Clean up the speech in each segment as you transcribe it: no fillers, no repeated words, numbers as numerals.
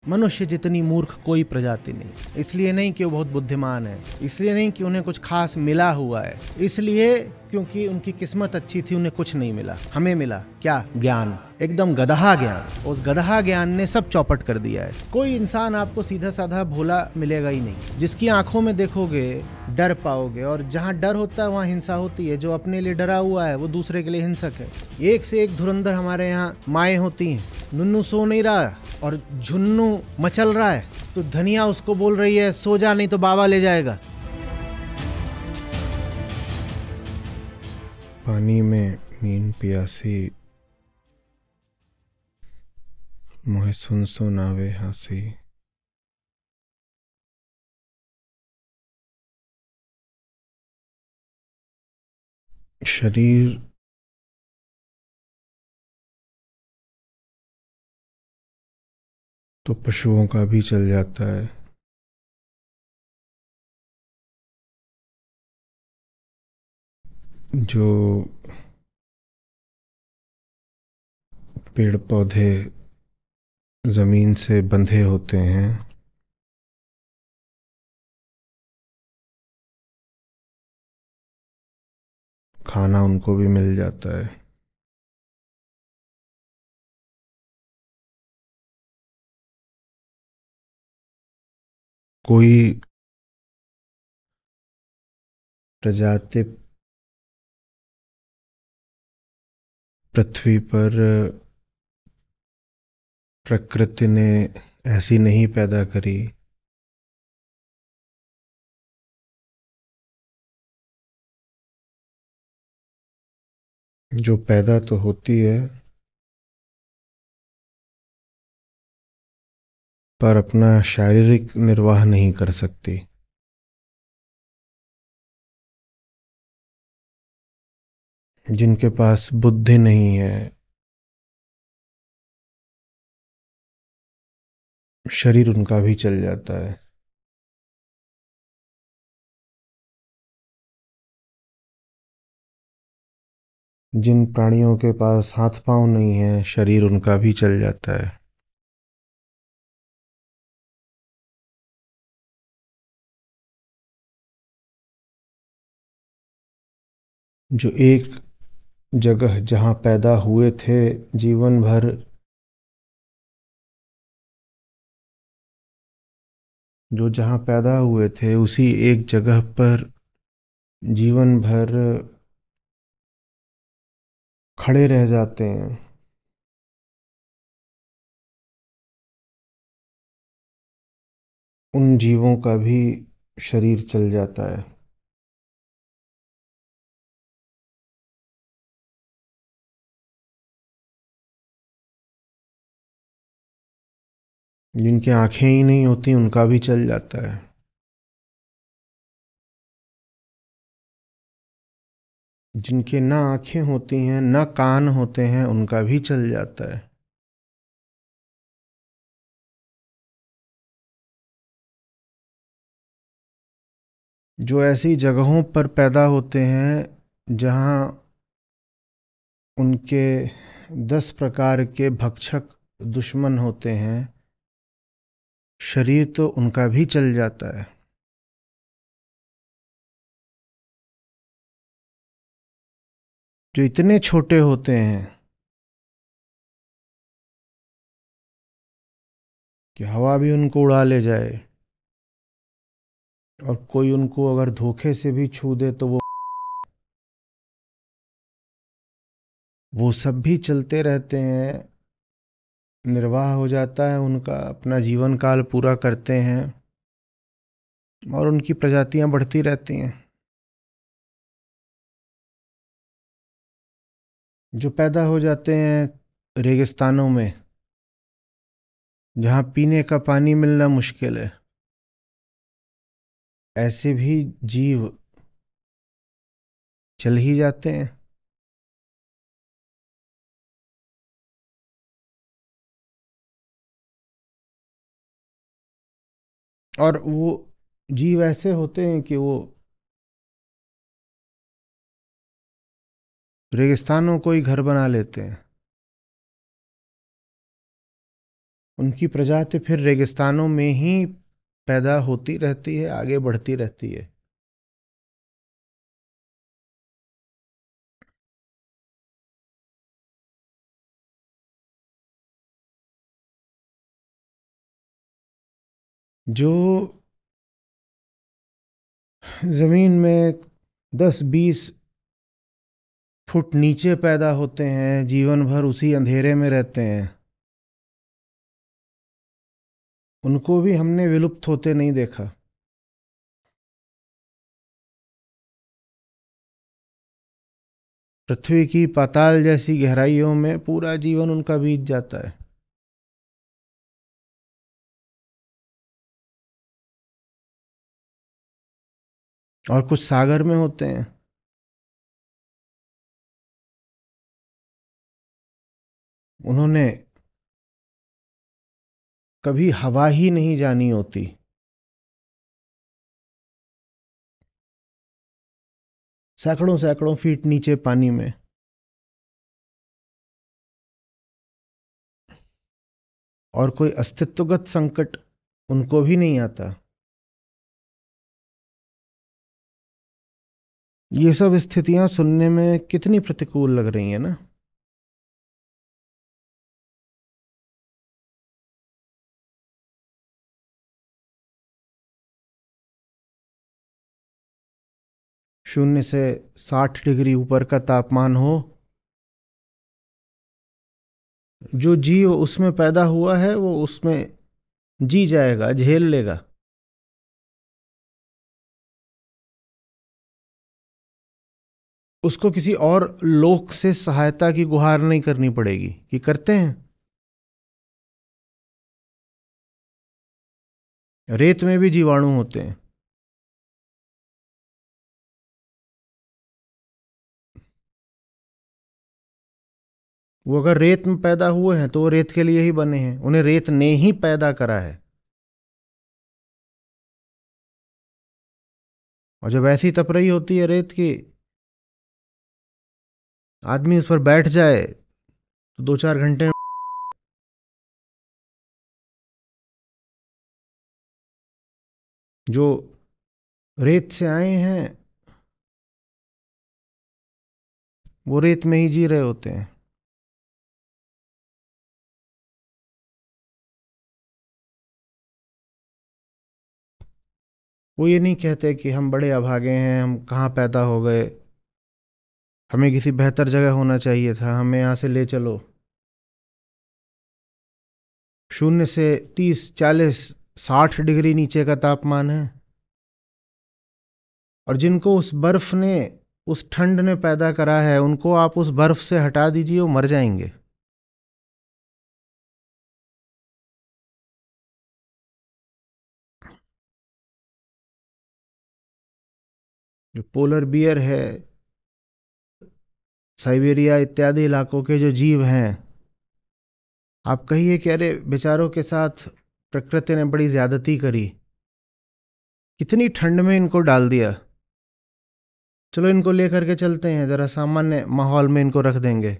मनुष्य जितनी मूर्ख कोई प्रजाति नहीं। इसलिए नहीं कि वो बहुत बुद्धिमान है, इसलिए नहीं कि उन्हें कुछ खास मिला हुआ है, इसलिए क्योंकि उनकी किस्मत अच्छी थी, उन्हें कुछ नहीं मिला। हमें मिला क्या? ज्ञान, एकदम गदहा ज्ञान। उस गदहा ज्ञान ने सब चौपट कर दिया है। कोई इंसान आपको सीधा साधा भोला मिलेगा ही नहीं। जिसकी आंखों में देखोगे डर पाओगे, और जहाँ डर होता है वहाँ हिंसा होती है। जो अपने लिए डरा हुआ है वो दूसरे के लिए हिंसक है। एक से एक धुरंधर हमारे यहाँ माएँ होती हैं। नुन्नू सो नहीं रहा और झुन्नू मचल रहा है, तो धनिया उसको बोल रही है सो जा नहीं तो बाबा ले जाएगा। पानी में मीन पियासी, मोहे सुन सुन आवे हासी। शरीर तो पशुओं का भी चल जाता है, जो पेड़ पौधे जमीन से बंधे होते हैं, खाना उनको भी मिल जाता है। कोई प्रजाति पृथ्वी पर प्रकृति ने ऐसी नहीं पैदा करी जो पैदा तो होती है पर अपना शारीरिक निर्वाह नहीं कर सकती। जिनके पास बुद्धि नहीं है, शरीर उनका भी चल जाता है। जिन प्राणियों के पास हाथ पांव नहीं है, शरीर उनका भी चल जाता है। जो एक जगह जहां पैदा हुए थे जीवन भर जो जहां पैदा हुए थे उसी एक जगह पर जीवन भर खड़े रह जाते हैं। उन जीवों का भी शरीर चल जाता है। जिनकी आंखें ही नहीं होती उनका भी चल जाता है। जिनके ना आंखें होती हैं ना कान होते हैं उनका भी चल जाता है। जो ऐसी जगहों पर पैदा होते हैं जहां उनके 10 प्रकार के भक्षक दुश्मन होते हैं, शरीर तो उनका भी चल जाता है। जो इतने छोटे होते हैं कि हवा भी उनको उड़ा ले जाए, और कोई उनको अगर धोखे से भी छू दे तो वो सब भी चलते रहते हैं। निर्वाह हो जाता है उनका, अपना जीवन काल पूरा करते हैं और उनकी प्रजातियां बढ़ती रहती हैं। जो पैदा हो जाते हैं रेगिस्तानों में जहाँ पीने का पानी मिलना मुश्किल है, ऐसे भी जीव चल ही जाते हैं। और वो जीव ऐसे होते हैं कि वो रेगिस्तानों को ही घर बना लेते हैं। उनकी प्रजाति फिर रेगिस्तानों में ही पैदा होती रहती है, आगे बढ़ती रहती है। जो जमीन में 10-20 फुट नीचे पैदा होते हैं, जीवन भर उसी अंधेरे में रहते हैं, उनको भी हमने विलुप्त होते नहीं देखा। पृथ्वी की पाताल जैसी गहराइयों में पूरा जीवन उनका बीत जाता है। और कुछ सागर में होते हैं। उन्होंने कभी हवा ही नहीं जानी होती। सैकड़ों सैकड़ों फीट नीचे पानी में। और कोई अस्तित्वगत संकट उनको भी नहीं आता। ये सब स्थितियां सुनने में कितनी प्रतिकूल लग रही हैं ना। शून्य से 60 डिग्री ऊपर का तापमान हो, जो जीव उसमें पैदा हुआ है वो उसमें जी जाएगा, झेल लेगा। उसको किसी और लोक से सहायता की गुहार नहीं करनी पड़ेगी। कि करते हैं? रेत में भी जीवाणु होते हैं। वो अगर रेत में पैदा हुए हैं तो वो रेत के लिए ही बने हैं, उन्हें रेत ने ही पैदा करा है। और जब ऐसी तपरई होती है रेत की, आदमी उस पर बैठ जाए तो 2-4 घंटे में जो रेत से आए हैं वो रेत में ही जी रहे होते हैं। वो ये नहीं कहते कि हम बड़े अभागे हैं, हम कहाँ पैदा हो गए, हमें किसी बेहतर जगह होना चाहिए था, हमें यहाँ से ले चलो। 0 से 30, 40, 60 डिग्री नीचे का तापमान है। और जिनको उस बर्फ ने, उस ठंड ने पैदा करा है, उनको आप उस बर्फ से हटा दीजिए, वो मर जाएंगे। जो पोलर बियर है, साइबेरिया इत्यादि इलाकों के जो जीव हैं, आप कहिए कि अरे बेचारों के साथ प्रकृति ने बड़ी ज्यादती करी, कितनी ठंड में इनको डाल दिया। चलो इनको लेकर के चलते हैं, जरा सामान्य माहौल में इनको रख देंगे,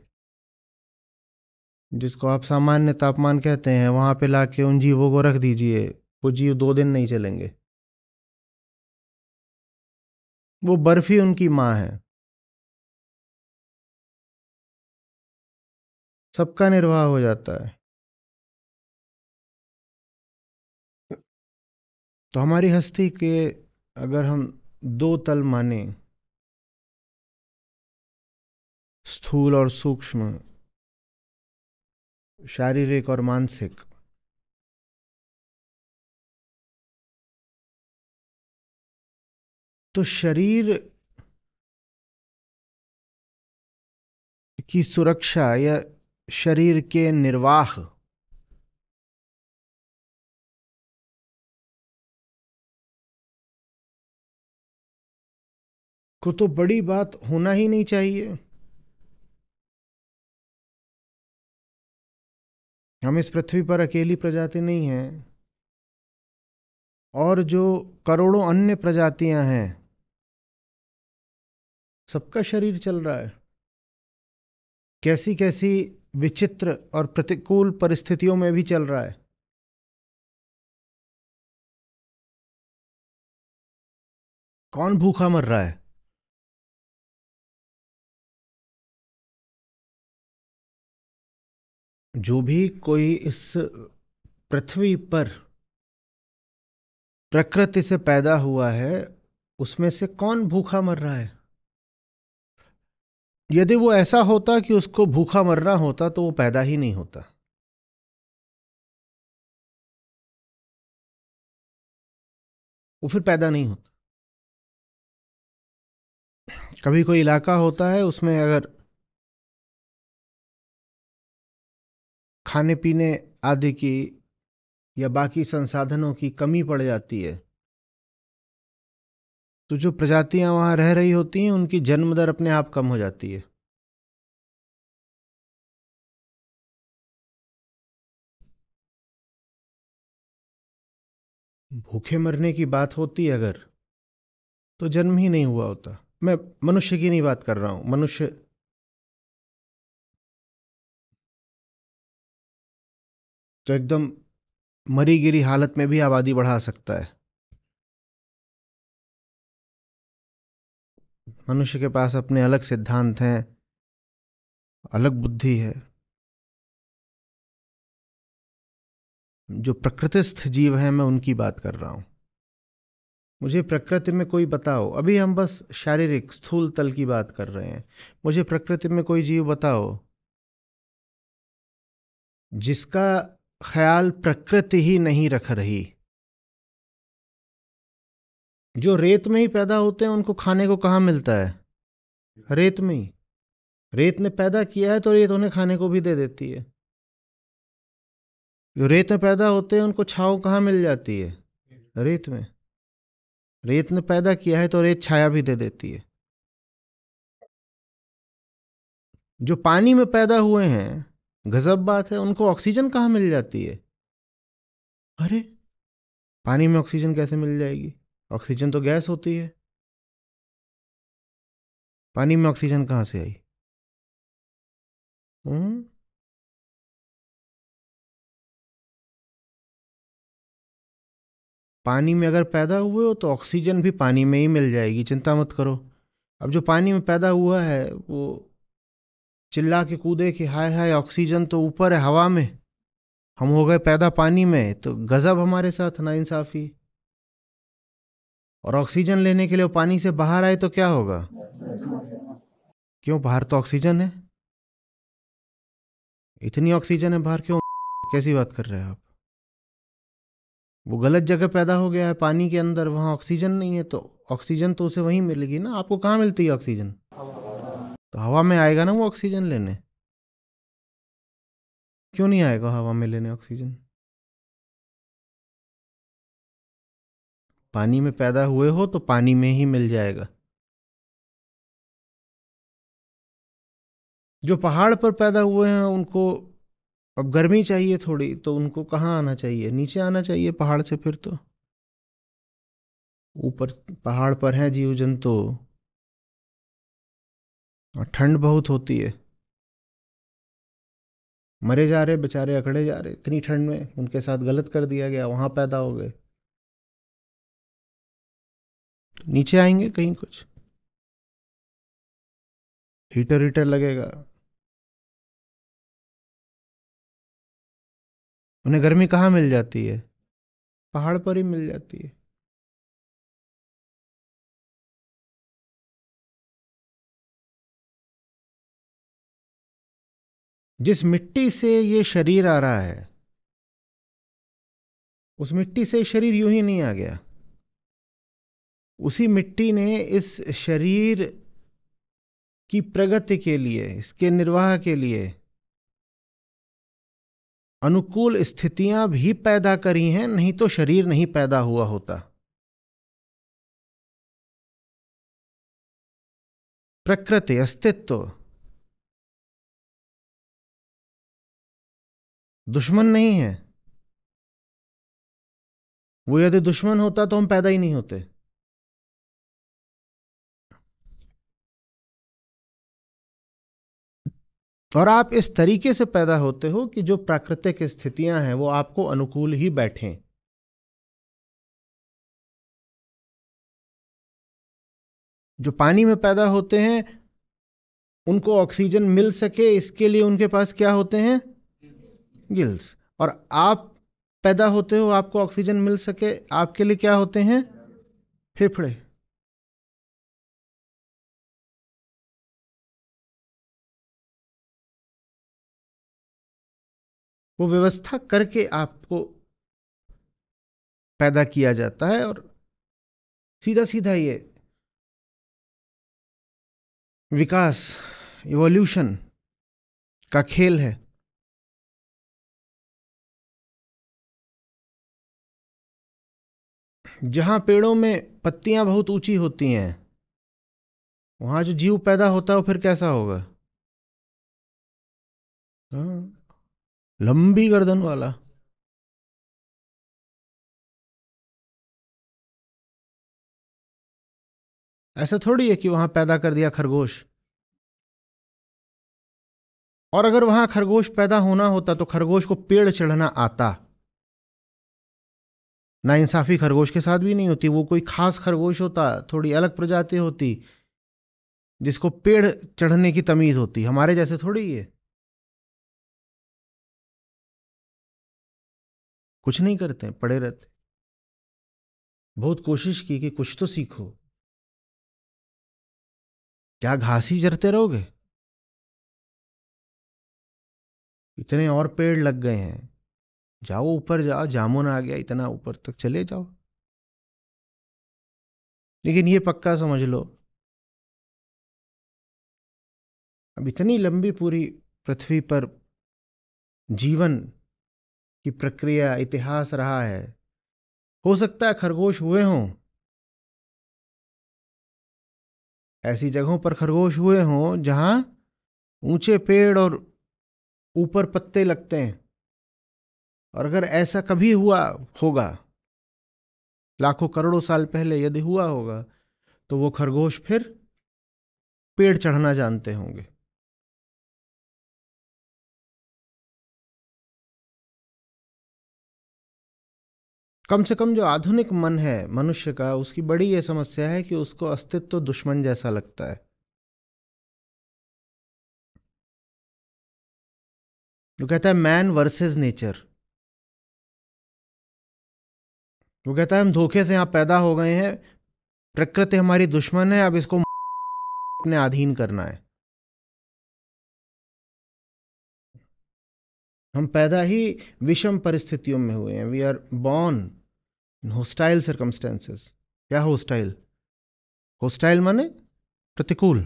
जिसको आप सामान्य तापमान कहते हैं, वहां पे लाके उन जीवों को रख दीजिए। वो जीव 2 दिन नहीं चलेंगे। वो बर्फ ही उनकी माँ है। सबका निर्वाह हो जाता है। तो हमारी हस्ती के अगर हम 2 तल माने, स्थूल और सूक्ष्म, शारीरिक और मानसिक, तो शरीर की सुरक्षा या शरीर के निर्वाह को तो बड़ी बात होना ही नहीं चाहिए। हम इस पृथ्वी पर अकेली प्रजाति नहीं हैं, और जो करोड़ों अन्य प्रजातियां हैं, सबका शरीर चल रहा है। कैसी कैसी विचित्र और प्रतिकूल परिस्थितियों में भी चल रहा है। कौन भूखा मर रहा है? जो भी कोई इस पृथ्वी पर प्रकृति से पैदा हुआ है, उसमें से कौन भूखा मर रहा है? यदि वो ऐसा होता कि उसको भूखा मरना होता तो वो पैदा ही नहीं होता। वो फिर पैदा नहीं होता। कभी कोई इलाका होता है, उसमें अगर खाने पीने आदि की या बाकी संसाधनों की कमी पड़ जाती है, तो जो प्रजातियां वहां रह रही होती हैं उनकी जन्म दर अपने आप कम हो जाती है। भूखे मरने की बात होती है अगर, तो जन्म ही नहीं हुआ होता। मैं मनुष्य की नहीं बात कर रहा हूं। मनुष्य तो एकदम मरी गिरी हालत में भी आबादी बढ़ा सकता है। मनुष्य के पास अपने अलग सिद्धांत हैं, अलग बुद्धि है। जो प्रकृतिस्थ जीव हैं, मैं उनकी बात कर रहा हूं। मुझे प्रकृति में कोई बताओ, अभी हम बस शारीरिक स्थूल तल की बात कर रहे हैं। मुझे प्रकृति में कोई जीव बताओ जिसका ख्याल प्रकृति ही नहीं रख रही। जो रेत में ही पैदा होते हैं उनको खाने को कहाँ मिलता है? रेत में ही। रेत ने पैदा किया है तो रेत उन्हें खाने को भी दे देती है। जो रेत में पैदा होते हैं उनको छांव कहाँ मिल जाती है? रेत में। रेत ने पैदा किया है तो रेत छाया भी दे देती है। जो पानी में पैदा हुए हैं, गजब बात है, उनको ऑक्सीजन कहाँ मिल जाती है? अरे, पानी में ऑक्सीजन कैसे मिल जाएगी? ऑक्सीजन तो गैस होती है। पानी में ऑक्सीजन कहाँ से आई? हम्म पानी में अगर पैदा हुए हो तो ऑक्सीजन भी पानी में ही मिल जाएगी, चिंता मत करो। अब जो पानी में पैदा हुआ है वो चिल्ला के कूदे कि हाय हाय ऑक्सीजन तो ऊपर है हवा में, हम हो गए पैदा पानी में, तो गजब हमारे साथ नाइंसाफी। और ऑक्सीजन लेने के लिए वो पानी से बाहर आए तो क्या होगा? क्यों, बाहर तो ऑक्सीजन है। इतनी ऑक्सीजन है बाहर, क्यों? कैसी बात कर रहे हैं आप? वो गलत जगह पैदा हो गया है, पानी के अंदर, वहां ऑक्सीजन नहीं है, तो ऑक्सीजन तो उसे वहीं मिलेगी ना। आपको कहाँ मिलती है ऑक्सीजन? तो हवा में आएगा ना वो ऑक्सीजन लेने। क्यों नहीं आएगा हवा में लेने ऑक्सीजन? पानी में पैदा हुए हो तो पानी में ही मिल जाएगा। जो पहाड़ पर पैदा हुए हैं उनको अब गर्मी चाहिए थोड़ी, तो उनको कहाँ आना चाहिए? नीचे आना चाहिए पहाड़ से। फिर तो ऊपर पहाड़ पर हैं जीव जंतु और ठंड बहुत होती है, मरे जा रहे बेचारे, अकड़े जा रहे इतनी ठंड में। उनके साथ गलत कर दिया गया, वहां पैदा हो गए, तो नीचे आएंगे कहीं। कुछ हीटर हीटर लगेगा, उन्हें गर्मी कहाँ मिल जाती है? पहाड़ पर ही मिल जाती है। जिस मिट्टी से ये शरीर आ रहा है, उस मिट्टी से शरीर यूं ही नहीं आ गया। उसी मिट्टी ने इस शरीर की प्रगति के लिए, इसके निर्वाह के लिए अनुकूल स्थितियां भी पैदा करी हैं, नहीं तो शरीर नहीं पैदा हुआ होता। प्रकृति, अस्तित्व, दुश्मन नहीं है। वो यदि दुश्मन होता तो हम पैदा ही नहीं होते। और आप इस तरीके से पैदा होते हो कि जो प्राकृतिक स्थितियां हैं वो आपको अनुकूल ही बैठें। जो पानी में पैदा होते हैं उनको ऑक्सीजन मिल सके इसके लिए उनके पास क्या होते हैं? गिल्स। और आप पैदा होते हो, आपको ऑक्सीजन मिल सके, आपके लिए क्या होते हैं? फेफड़े। वो व्यवस्था करके आपको पैदा किया जाता है। और सीधा सीधा ये विकास, इवोल्यूशन का खेल है। जहां पेड़ों में पत्तियां बहुत ऊंची होती हैं वहां जो जीव पैदा होता है वो फिर कैसा होगा? हाँ, लंबी गर्दन वाला। ऐसा थोड़ी है कि वहां पैदा कर दिया खरगोश। और अगर वहां खरगोश पैदा होना होता तो खरगोश को पेड़ चढ़ना आता। नाइंसाफी खरगोश के साथ भी नहीं होती। वो कोई खास खरगोश होता, थोड़ी अलग प्रजाति होती जिसको पेड़ चढ़ने की तमीज होती। हमारे जैसे थोड़ी है। कुछ नहीं करते, पड़े रहते। बहुत कोशिश की कि कुछ तो सीखो। क्या घास ही चरते रहोगे? इतने और पेड़ लग गए हैं, जाओ ऊपर जाओ, जामुन आ गया, इतना ऊपर तक चले जाओ। लेकिन ये पक्का समझ लो, अब इतनी लंबी पूरी पृथ्वी पर जीवन की प्रक्रिया, इतिहास रहा है। हो सकता है खरगोश हुए हों, ऐसी जगहों पर खरगोश हुए हों जहां ऊंचे पेड़ और ऊपर पत्ते लगते हैं। और अगर ऐसा कभी हुआ होगा, लाखों करोड़ों साल पहले यदि हुआ होगा, तो वो खरगोश फिर पेड़ चढ़ना जानते होंगे। कम से कम जो आधुनिक मन है मनुष्य का, उसकी बड़ी ये समस्या है कि उसको अस्तित्व दुश्मन जैसा लगता है। वो कहता है मैन वर्सेस नेचर। वो कहता है हम धोखे से यहां पैदा हो गए हैं, प्रकृति हमारी दुश्मन है, अब इसको अपने अधीन करना है। हम पैदा ही विषम परिस्थितियों में हुए हैं। We are born in hostile circumstances. क्या होस्टाइल? होस्टाइल माने प्रतिकूल।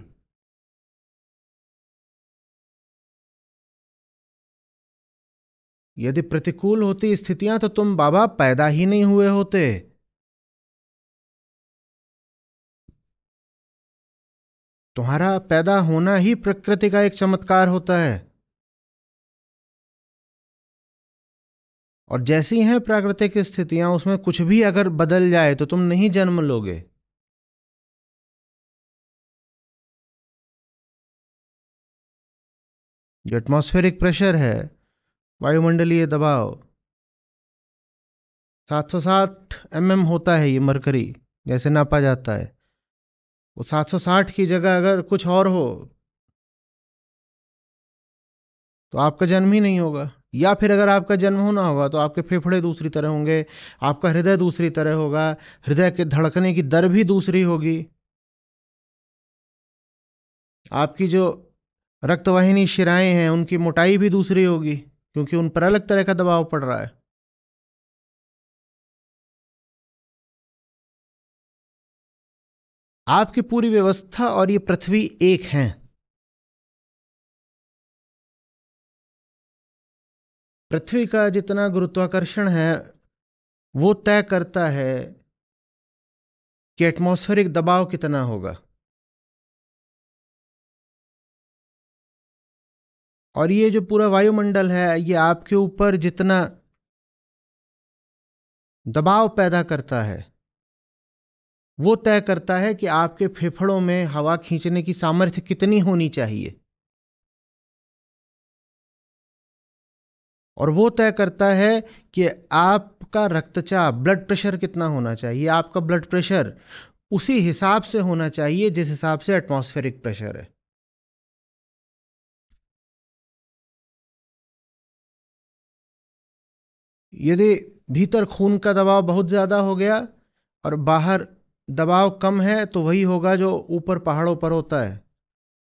यदि प्रतिकूल होती स्थितियां तो तुम बाबा पैदा ही नहीं हुए होते। तुम्हारा पैदा होना ही प्रकृति का एक चमत्कार होता है। और जैसी हैं प्राकृतिक स्थितियां, उसमें कुछ भी अगर बदल जाए तो तुम नहीं जन्म लोगे। जो एटमॉस्फेरिक प्रेशर है, वायुमंडलीय दबाव, 760 होता है ये मरकरी, जैसे नापा जाता है। वो 760 की जगह अगर कुछ और हो तो आपका जन्म ही नहीं होगा। या फिर अगर आपका जन्म होना होगा तो आपके फेफड़े दूसरी तरह होंगे, आपका हृदय दूसरी तरह होगा, हृदय के धड़कने की दर भी दूसरी होगी, आपकी जो रक्तवाहिनी शिराएं हैं उनकी मोटाई भी दूसरी होगी, क्योंकि उन पर अलग तरह का दबाव पड़ रहा है। आपकी पूरी व्यवस्था और ये पृथ्वी एक हैं। पृथ्वी का जितना गुरुत्वाकर्षण है वो तय करता है कि एटमॉस्फेरिक दबाव कितना होगा। और ये जो पूरा वायुमंडल है ये आपके ऊपर जितना दबाव पैदा करता है वो तय करता है कि आपके फेफड़ों में हवा खींचने की सामर्थ्य कितनी होनी चाहिए। और वो तय करता है कि आपका रक्तचाप, ब्लड प्रेशर कितना होना चाहिए। आपका ब्लड प्रेशर उसी हिसाब से होना चाहिए जिस हिसाब से एटमॉस्फेरिक प्रेशर है। यदि भीतर खून का दबाव बहुत ज़्यादा हो गया और बाहर दबाव कम है तो वही होगा जो ऊपर पहाड़ों पर होता है,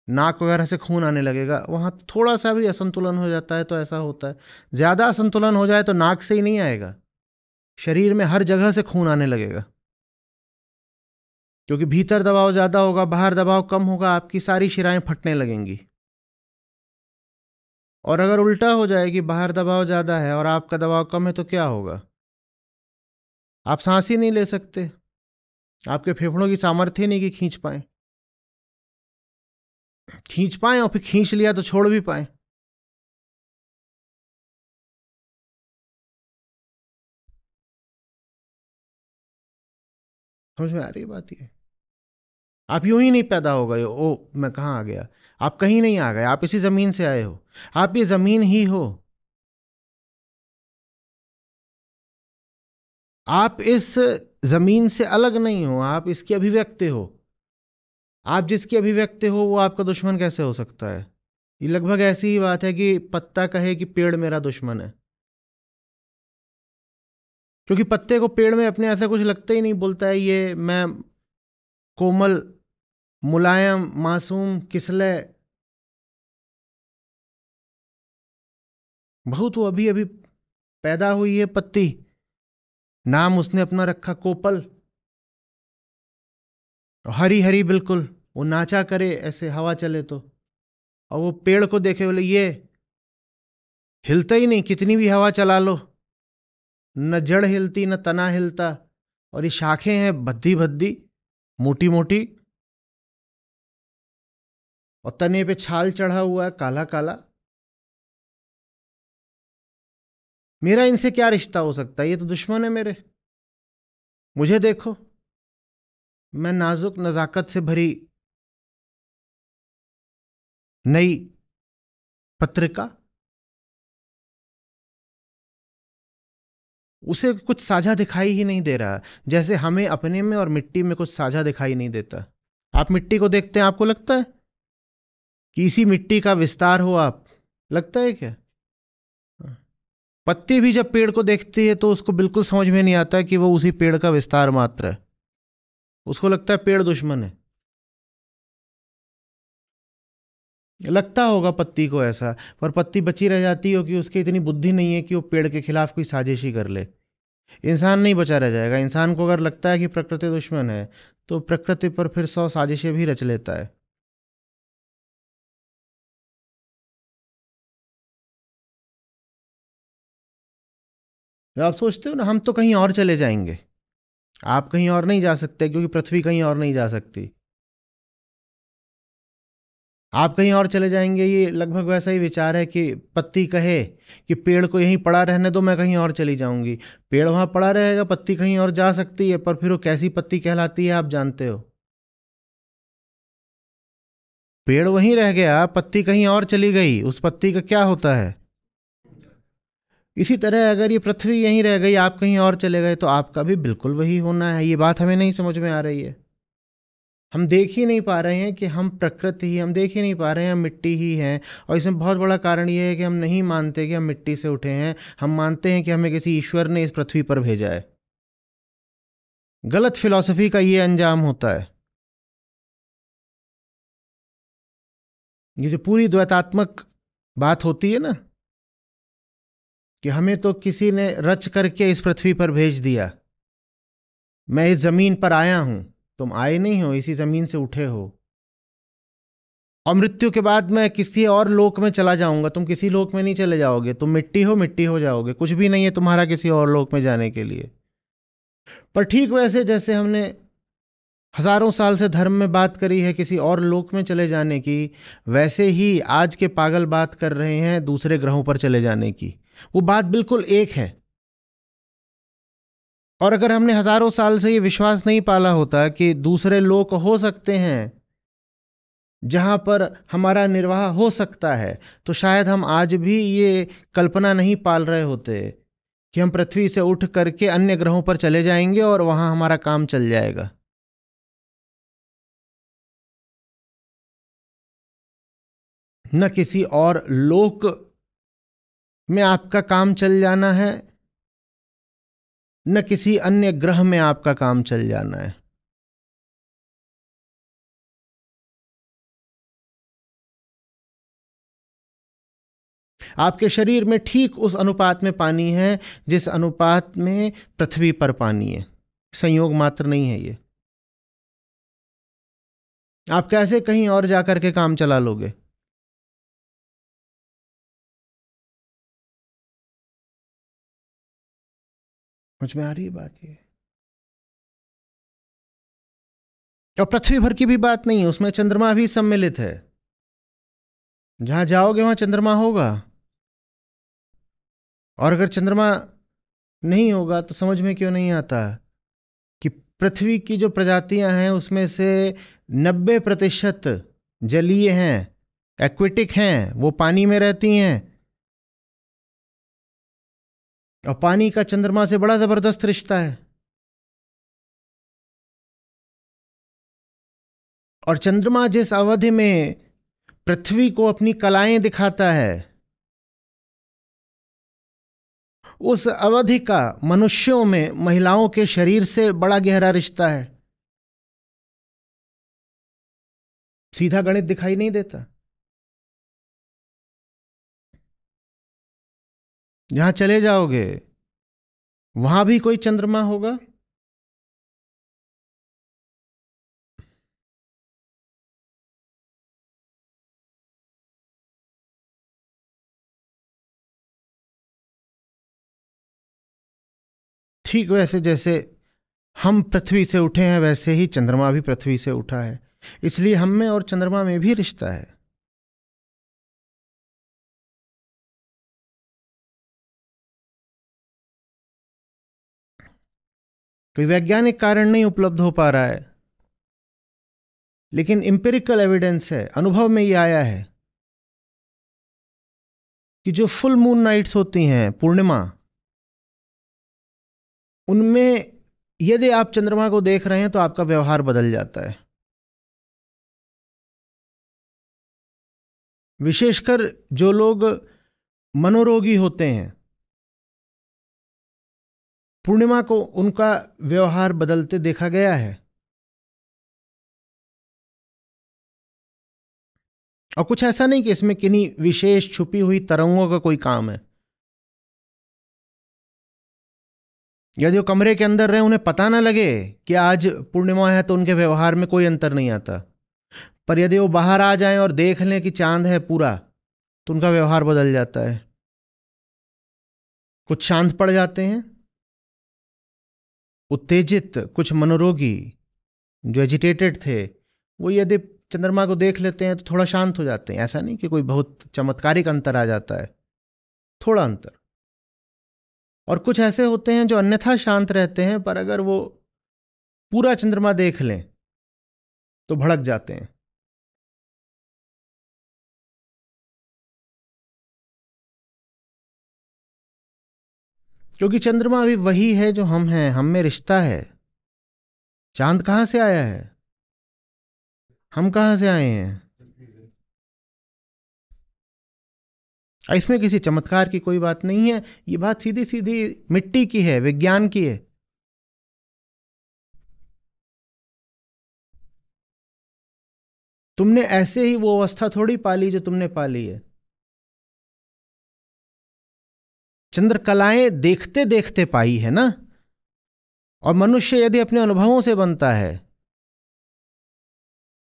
नाक वगैरह से खून आने लगेगा। वहाँ थोड़ा सा भी असंतुलन हो जाता है तो ऐसा होता है। ज़्यादा असंतुलन हो जाए तो नाक से ही नहीं आएगा, शरीर में हर जगह से खून आने लगेगा, क्योंकि भीतर दबाव ज़्यादा होगा, बाहर दबाव कम होगा, आपकी सारी शिराएं फटने लगेंगी। और अगर उल्टा हो जाए कि बाहर दबाव ज़्यादा है और आपका दबाव कम है तो क्या होगा? आप सांस ही नहीं ले सकते, आपके फेफड़ों की सामर्थ्य नहीं कि खींच पाए और फिर खींच लिया तो छोड़ भी पाए। समझ में आ रही बात? ये आप यूं ही नहीं पैदा हो गए। ओ मैं कहाँ आ गया? आप कहीं नहीं आ गए, आप इसी जमीन से आए हो, आप ये जमीन ही हो। आप इस जमीन से अलग नहीं हो, आप इसकी अभिव्यक्ति हो। आप जिसकी अभिव्यक्ति हो वो आपका दुश्मन कैसे हो सकता है? ये लगभग ऐसी ही बात है कि पत्ता कहे कि पेड़ मेरा दुश्मन है, क्योंकि पत्ते को पेड़ में अपने ऐसा कुछ लगता ही नहीं। बोलता है ये मैं कोमल, मुलायम, मासूम, किसले, बहुत वो अभी अभी पैदा हुई है पत्ती, नाम उसने अपना रखा कोपल, हरी हरी बिल्कुल, वो नाचा करे ऐसे हवा चले तो। और वो पेड़ को देखे बोले ये हिलता ही नहीं, कितनी भी हवा चला लो, न जड़ हिलती न तना हिलता, और ये शाखें हैं भद्दी भद्दी, मोटी मोटी, और तने पे छाल चढ़ा हुआ है काला काला। मेरा इनसे क्या रिश्ता हो सकता है? ये तो दुश्मन है मेरे। मुझे देखो, मैं नाजुक नजाकत से भरी नई पत्रिका, उसे कुछ साझा दिखाई ही नहीं दे रहा, जैसे हमें अपने में और मिट्टी में कुछ साझा दिखाई नहीं देता। आप मिट्टी को देखते हैं, आपको लगता है कि इसी मिट्टी का विस्तार हो आप? लगता है क्या? पत्ती भी जब पेड़ को देखती है तो उसको बिल्कुल समझ में नहीं आता कि वो उसी पेड़ का विस्तार मात्र है। उसको लगता है पेड़ दुश्मन है। लगता होगा पत्ती को ऐसा, पर पत्ती बची रह जाती हो कि उसकी इतनी बुद्धि नहीं है कि वो पेड़ के खिलाफ कोई साजिश ही कर ले। इंसान नहीं बचा रह जाएगा। इंसान को अगर लगता है कि प्रकृति दुश्मन है तो प्रकृति पर फिर 100 साजिशें भी रच लेता है। आप सोचते हो ना हम तो कहीं और चले जाएंगे, आप कहीं और नहीं जा सकते क्योंकि पृथ्वी कहीं और नहीं जा सकती। आप कहीं और चले जाएंगे, ये लगभग वैसा ही विचार है कि पत्ती कहे कि पेड़ को यहीं पड़ा रहने दो, मैं कहीं और चली जाऊंगी। पेड़ वहां पड़ा रहेगा, पत्ती कहीं और जा सकती है, पर फिर वो कैसी पत्ती कहलाती है आप जानते हो। पेड़ वहीं रह गया, पत्ती कहीं और चली गई, उस पत्ती का क्या होता है? इसी तरह अगर ये पृथ्वी यहीं रह गई, आप कहीं और चले गए, तो आपका भी बिल्कुल वही होना है। ये बात हमें नहीं समझ में आ रही है। हम देख ही नहीं पा रहे हैं कि हम प्रकृति ही, हम देख ही नहीं पा रहे हैं हम मिट्टी ही हैं। और इसमें बहुत बड़ा कारण ये है कि हम नहीं मानते कि हम मिट्टी से उठे हैं। हम मानते हैं कि हमें किसी ईश्वर ने इस पृथ्वी पर भेजा है। गलत फिलॉसफी का ये अंजाम होता है। ये जो पूरी द्वैतात्मक बात होती है ना, कि हमें तो किसी ने रच करके इस पृथ्वी पर भेज दिया, मैं इस जमीन पर आया हूं, तुम आए नहीं हो, इसी जमीन से उठे हो। और मृत्यु के बाद मैं किसी और लोक में चला जाऊंगा, तुम किसी लोक में नहीं चले जाओगे, तुम मिट्टी हो, मिट्टी हो जाओगे, कुछ भी नहीं है तुम्हारा किसी और लोक में जाने के लिए। पर ठीक वैसे जैसे हमने हजारों साल से धर्म में बात करी है किसी और लोक में चले जाने की, वैसे ही आज के पागल बात कर रहे हैं दूसरे ग्रहों पर चले जाने की। वो बात बिल्कुल एक है। और अगर हमने हजारों साल से ये विश्वास नहीं पाला होता कि दूसरे लोक हो सकते हैं जहां पर हमारा निर्वाह हो सकता है, तो शायद हम आज भी ये कल्पना नहीं पाल रहे होते कि हम पृथ्वी से उठ करके अन्य ग्रहों पर चले जाएंगे और वहां हमारा काम चल जाएगा। न किसी और लोक में आपका काम चल जाना है, न किसी अन्य ग्रह में आपका काम चल जाना है। आपके शरीर में ठीक उस अनुपात में पानी है जिस अनुपात में पृथ्वी पर पानी है। संयोग मात्र नहीं है ये। आप कैसे कहीं और जाकर के काम चला लोगे? समझ में आ रही है बात ये? और पृथ्वी भर की भी बात नहीं है, उसमें चंद्रमा भी सम्मिलित है। जहां जाओगे वहां चंद्रमा होगा, और अगर चंद्रमा नहीं होगा तो समझ में क्यों नहीं आता कि पृथ्वी की जो प्रजातियां हैं उसमें से 90% जलीय हैं, एक्वेटिक हैं, वो पानी में रहती हैं। और पानी का चंद्रमा से बड़ा जबरदस्त रिश्ता है। और चंद्रमा जिस अवधि में पृथ्वी को अपनी कलाएं दिखाता है, उस अवधि का मनुष्यों में महिलाओं के शरीर से बड़ा गहरा रिश्ता है। सीधा गणित दिखाई नहीं देता। जहां चले जाओगे वहां भी कोई चंद्रमा होगा। ठीक वैसे जैसे हम पृथ्वी से उठे हैं वैसे ही चंद्रमा भी पृथ्वी से उठा है, इसलिए हम में और चंद्रमा में भी रिश्ता है। कोई वैज्ञानिक कारण नहीं उपलब्ध हो पा रहा है, लेकिन इंपेरिकल एविडेंस है, अनुभव में ये आया है कि जो फुल मून नाइट्स होती हैं, पूर्णिमा, उनमें यदि आप चंद्रमा को देख रहे हैं तो आपका व्यवहार बदल जाता है। विशेषकर जो लोग मनोरोगी होते हैं, पूर्णिमा को उनका व्यवहार बदलते देखा गया है। और कुछ ऐसा नहीं कि इसमें किन्हीं विशेष छुपी हुई तरंगों का कोई काम है। यदि वो कमरे के अंदर रहे, उन्हें पता ना लगे कि आज पूर्णिमा है, तो उनके व्यवहार में कोई अंतर नहीं आता। पर यदि वो बाहर आ जाएं और देख लें कि चांद है पूरा, तो उनका व्यवहार बदल जाता है। कुछ शांत पड़ जाते हैं, उत्तेजित, कुछ मनोरोगी जो एजिटेटेड थे, वो यदि चंद्रमा को देख लेते हैं तो थोड़ा शांत हो जाते हैं। ऐसा नहीं कि कोई बहुत चमत्कारिक अंतर आ जाता है, थोड़ा अंतर। और कुछ ऐसे होते हैं जो अन्यथा शांत रहते हैं, पर अगर वो पूरा चंद्रमा देख लें तो भड़क जाते हैं। क्योंकि चंद्रमा भी वही है जो हम हैं, हम में रिश्ता है। चांद कहां से आया है? हम कहां से आए हैं? इसमें किसी चमत्कार की कोई बात नहीं है। ये बात सीधी सीधी मिट्टी की है, विज्ञान की है। तुमने ऐसे ही वो अवस्था थोड़ी पाली जो तुमने पाली है। चंद्रकलाएं देखते देखते पाई है ना। और मनुष्य यदि अपने अनुभवों से बनता है,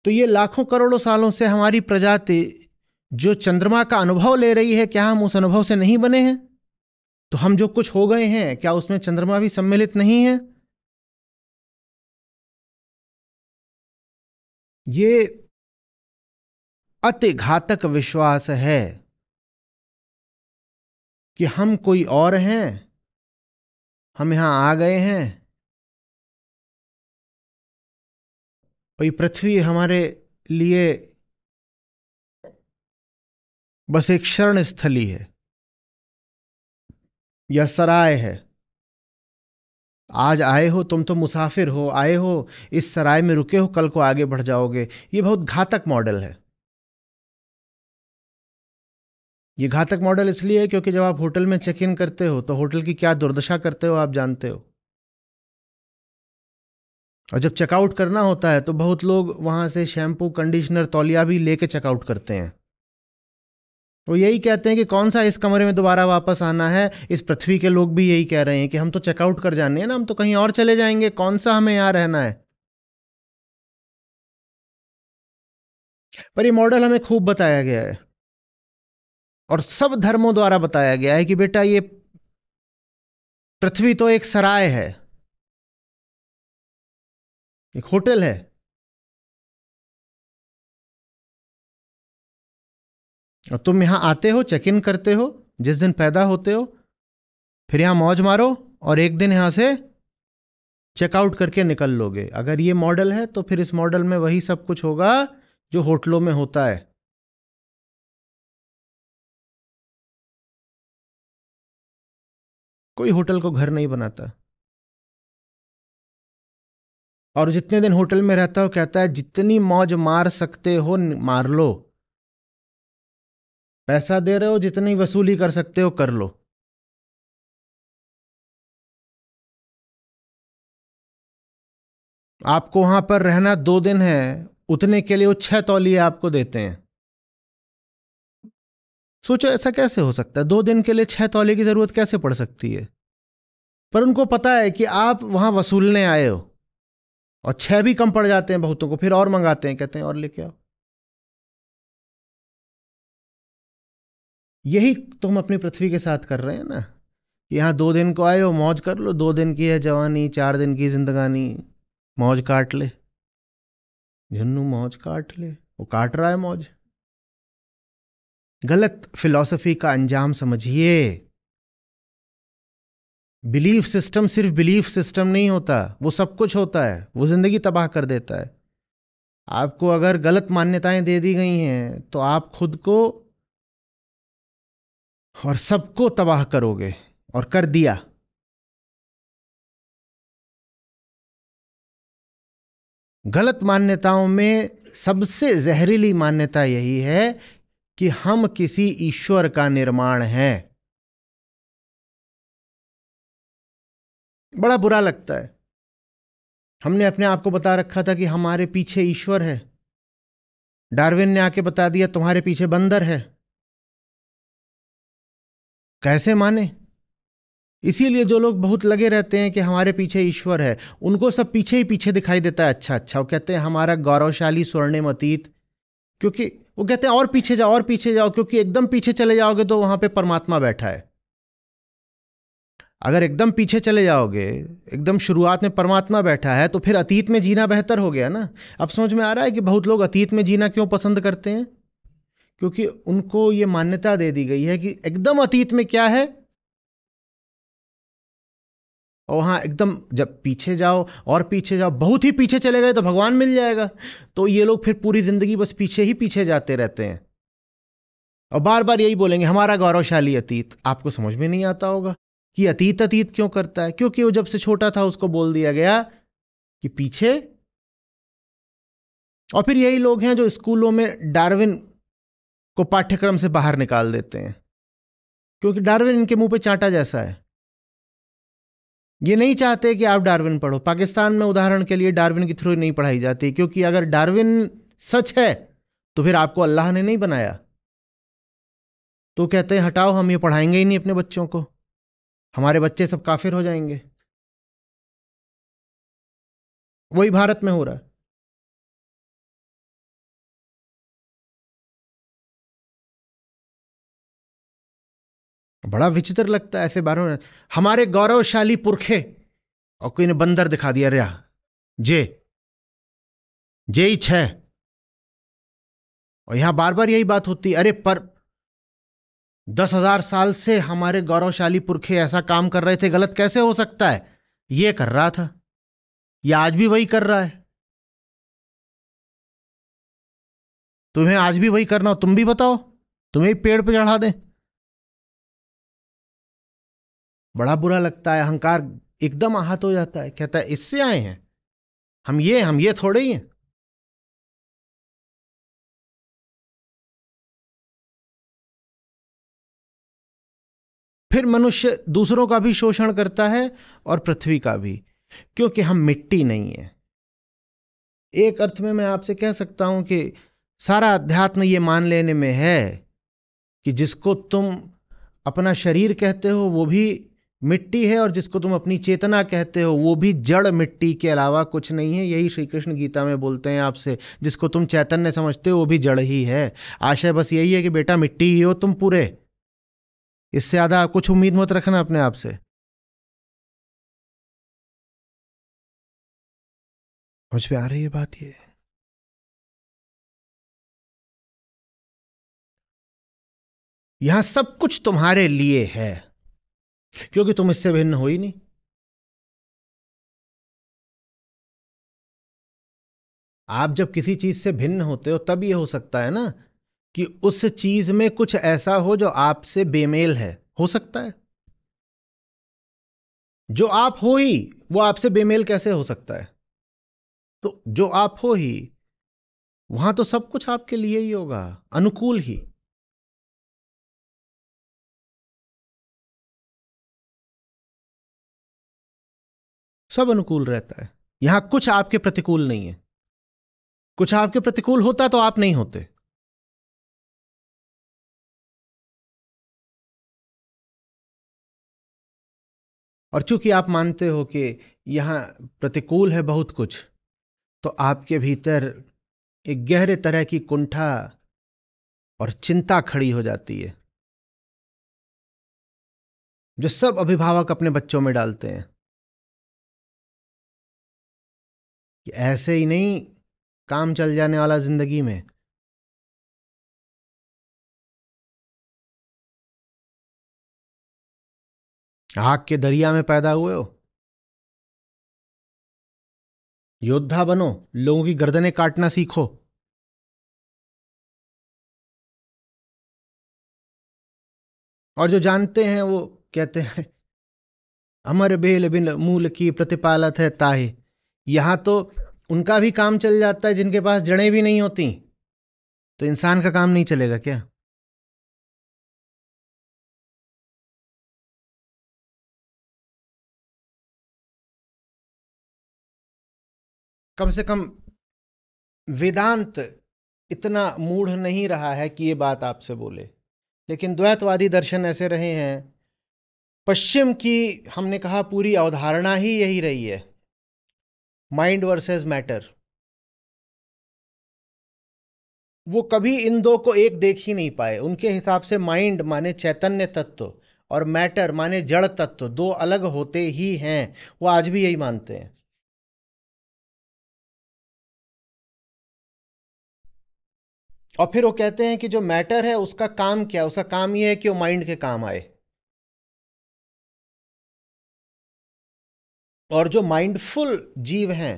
तो ये लाखों करोड़ों सालों से हमारी प्रजाति जो चंद्रमा का अनुभव ले रही है, क्या हम उस अनुभव से नहीं बने हैं? तो हम जो कुछ हो गए हैं, क्या उसमें चंद्रमा भी सम्मिलित नहीं है? ये अति घातक विश्वास है कि हम कोई और हैं, हम यहां आ गए हैं और ये पृथ्वी हमारे लिए बस एक शरण स्थली है या सराय है। आज आए हो, तुम तो मुसाफिर हो, आए हो इस सराय में रुके हो, कल को आगे बढ़ जाओगे। ये बहुत घातक मॉडल है। ये घातक मॉडल इसलिए है क्योंकि जब आप होटल में चेक इन करते हो तो होटल की क्या दुर्दशा करते हो आप जानते हो, और जब चेकआउट करना होता है तो बहुत लोग वहां से शैम्पू, कंडीशनर, तौलिया भी लेके चेकआउट करते हैं। वो यही कहते हैं कि कौन सा इस कमरे में दोबारा वापस आना है। इस पृथ्वी के लोग भी यही कह रहे हैं कि हम तो चेकआउट कर जाने हैं ना, हम तो कहीं और चले जाएंगे, कौन सा हमें यहां रहना है। पर ये मॉडल हमें खूब बताया गया है और सब धर्मों द्वारा बताया गया है कि बेटा ये पृथ्वी तो एक सराय है, एक होटल है। और तुम यहां आते हो, चेक इन करते हो जिस दिन पैदा होते हो, फिर यहां मौज मारो और एक दिन यहां से चेकआउट करके निकल लोगे। अगर ये मॉडल है तो फिर इस मॉडल में वही सब कुछ होगा जो होटलों में होता है। कोई होटल को घर नहीं बनाता, और जितने दिन होटल में रहता हो कहता है जितनी मौज मार सकते हो मार लो, पैसा दे रहे हो जितनी वसूली कर सकते हो कर लो। आपको वहां पर रहना 2 दिन है, उतने के लिए वो 6 तौलिए आपको देते हैं। सोचो ऐसा कैसे हो सकता है, 2 दिन के लिए 6 तौलिए की जरूरत कैसे पड़ सकती है। पर उनको पता है कि आप वहां वसूलने आए हो, और 6 भी कम पड़ जाते हैं बहुतों को, फिर और मंगाते हैं, कहते हैं और लेके आओ। यही तो हम अपनी पृथ्वी के साथ कर रहे हैं ना। यहाँ 2 दिन को आए हो, मौज कर लो, 2 दिन की है जवानी, 4 दिन की जिंदगानी, मौज काट ले। झुन्नू मौज काट ले, वो काट रहा है मौज। गलत फिलॉसफी का अंजाम समझिए। बिलीफ सिस्टम सिर्फ बिलीफ सिस्टम नहीं होता, वो सब कुछ होता है, वो जिंदगी तबाह कर देता है। आपको अगर गलत मान्यताएं दे दी गई हैं तो आप खुद को और सबको तबाह करोगे, और कर दिया। गलत मान्यताओं में सबसे जहरीली मान्यता यही है कि हम किसी ईश्वर का निर्माण हैं। बड़ा बुरा लगता है। हमने अपने आप को बता रखा था कि हमारे पीछे ईश्वर है, डार्विन ने आके बता दिया तुम्हारे पीछे बंदर है। कैसे माने। इसीलिए जो लोग बहुत लगे रहते हैं कि हमारे पीछे ईश्वर है, उनको सब पीछे ही पीछे दिखाई देता है। अच्छा अच्छा, वो कहते हैं हमारा गौरवशाली स्वर्णिम अतीत, क्योंकि वो कहते हैं और पीछे जाओ और पीछे जाओ, क्योंकि एकदम पीछे चले जाओगे तो वहां पे परमात्मा बैठा है। अगर एकदम पीछे चले जाओगे, एकदम शुरुआत में परमात्मा बैठा है, तो फिर अतीत में जीना बेहतर हो गया ना। अब समझ में आ रहा है कि बहुत लोग अतीत में जीना क्यों पसंद करते हैं, क्योंकि उनको ये मान्यता दे दी गई है कि एकदम अतीत में क्या है, और वहां एकदम जब पीछे जाओ और पीछे जाओ, बहुत ही पीछे चले गए तो भगवान मिल जाएगा। तो ये लोग फिर पूरी जिंदगी बस पीछे ही पीछे जाते रहते हैं और बार बार यही बोलेंगे हमारा गौरवशाली अतीत। आपको समझ में नहीं आता होगा कि अतीत अतीत क्यों करता है, क्योंकि वो जब से छोटा था उसको बोल दिया गया कि पीछे। और फिर यही लोग हैं जो स्कूलों में डार्विन को पाठ्यक्रम से बाहर निकाल देते हैं, क्योंकि डार्विन इनके मुंह पे चांटा जैसा है। ये नहीं चाहते कि आप डार्विन पढ़ो। पाकिस्तान में उदाहरण के लिए डार्विन की थ्योरी नहीं पढ़ाई जाती, क्योंकि अगर डार्विन सच है तो फिर आपको अल्लाह ने नहीं बनाया। तो कहते हैं हटाओ, हम ये पढ़ाएंगे ही नहीं अपने बच्चों को, हमारे बच्चे सब काफिर हो जाएंगे। वही भारत में हो रहा है। बड़ा विचित्र लगता है ऐसे बारे में। हमारे गौरवशाली पुरखे, और कोई ने बंदर दिखा दिया, रे जे जे ही 6। और यहां बार बार यही बात होती, अरे पर 10,000 साल से हमारे गौरवशाली पुरखे ऐसा काम कर रहे थे, गलत कैसे हो सकता है। ये कर रहा था, ये आज भी वही कर रहा है। तुम्हें आज भी वही करना हो, तुम भी बताओ, तुम्हें पेड़ पे चढ़ा दें। बड़ा बुरा लगता है, अहंकार एकदम आहत हो जाता है। कहता है इससे आए हैं हम ये थोड़े ही हैं। फिर मनुष्य दूसरों का भी शोषण करता है और पृथ्वी का भी, क्योंकि हम मिट्टी नहीं है। एक अर्थ में मैं आपसे कह सकता हूं कि सारा अध्यात्म ये मान लेने में है कि जिसको तुम अपना शरीर कहते हो वो भी मिट्टी है, और जिसको तुम अपनी चेतना कहते हो वो भी जड़ मिट्टी के अलावा कुछ नहीं है। यही श्री कृष्ण गीता में बोलते हैं आपसे, जिसको तुम चैतन्य समझते हो वो भी जड़ ही है। आशय बस यही है कि बेटा मिट्टी ही हो तुम पूरे, इससे ज्यादा कुछ उम्मीद मत रखना अपने आप से। मुझ पे आ रही है बात ये? यहां सब कुछ तुम्हारे लिए है, क्योंकि तुम इससे भिन्न हो ही नहीं। आप जब किसी चीज से भिन्न होते हो तब ये हो सकता है ना कि उस चीज में कुछ ऐसा हो जो आपसे बेमेल है। हो सकता है। जो आप हो ही वो आपसे बेमेल कैसे हो सकता है? तो जो आप हो ही, वहां तो सब कुछ आपके लिए ही होगा, अनुकूल ही। सब अनुकूल रहता है। यहां कुछ आपके प्रतिकूल नहीं है। कुछ आपके प्रतिकूल होता तो आप नहीं होते। और चूंकि आप मानते हो कि यहां प्रतिकूल है बहुत कुछ, तो आपके भीतर एक गहरे तरह की कुंठा और चिंता खड़ी हो जाती है, जो सब अभिभावक अपने बच्चों में डालते हैं कि ऐसे ही नहीं काम चल जाने वाला जिंदगी में। आग के दरिया में पैदा हुए हो, योद्धा बनो, लोगों की गर्दनें काटना सीखो। और जो जानते हैं वो कहते हैं अमर बेल बिन मूल की प्रतिपालत है ताहे। यहां तो उनका भी काम चल जाता है जिनके पास जड़ें भी नहीं होती, तो इंसान का काम नहीं चलेगा क्या? कम से कम वेदांत इतना मूढ़ नहीं रहा है कि ये बात आपसे बोले, लेकिन द्वैतवादी दर्शन ऐसे रहे हैं। पश्चिम की, हमने कहा, पूरी अवधारणा ही यही रही है, माइंड वर्सेस मैटर। वो कभी इन दो को एक देख ही नहीं पाए। उनके हिसाब से माइंड माने चैतन्य तत्व और मैटर माने जड़ तत्व दो अलग होते ही हैं। वो आज भी यही मानते हैं। और फिर वो कहते हैं कि जो मैटर है उसका काम क्या? उसका काम यह है कि वो माइंड के काम आए। और जो माइंडफुल जीव हैं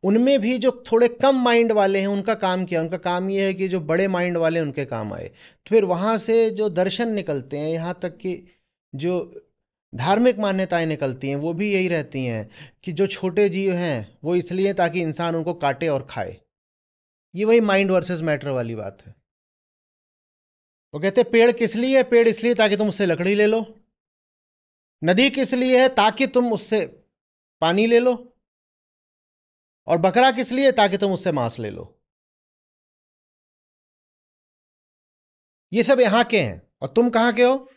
उनमें भी जो थोड़े कम माइंड वाले हैं उनका काम क्या? उनका काम यह है कि जो बड़े माइंड वाले हैं उनके काम आए। तो फिर वहां से जो दर्शन निकलते हैं, यहां तक कि जो धार्मिक मान्यताएं निकलती हैं, वो भी यही रहती हैं कि जो छोटे जीव हैं वो इसलिए ताकि इंसान उनको काटे और खाए। ये वही माइंड वर्सेस मैटर वाली बात है। वो कहते हैं पेड़ किस लिए है? पेड़ इसलिए ताकि तुम उससे लकड़ी ले लो। नदी किस लिए है? ताकि तुम उससे पानी ले लो। और बकरा किस लिए? ताकि तुम उससे मांस ले लो। ये सब यहां के हैं। और तुम कहां के हो?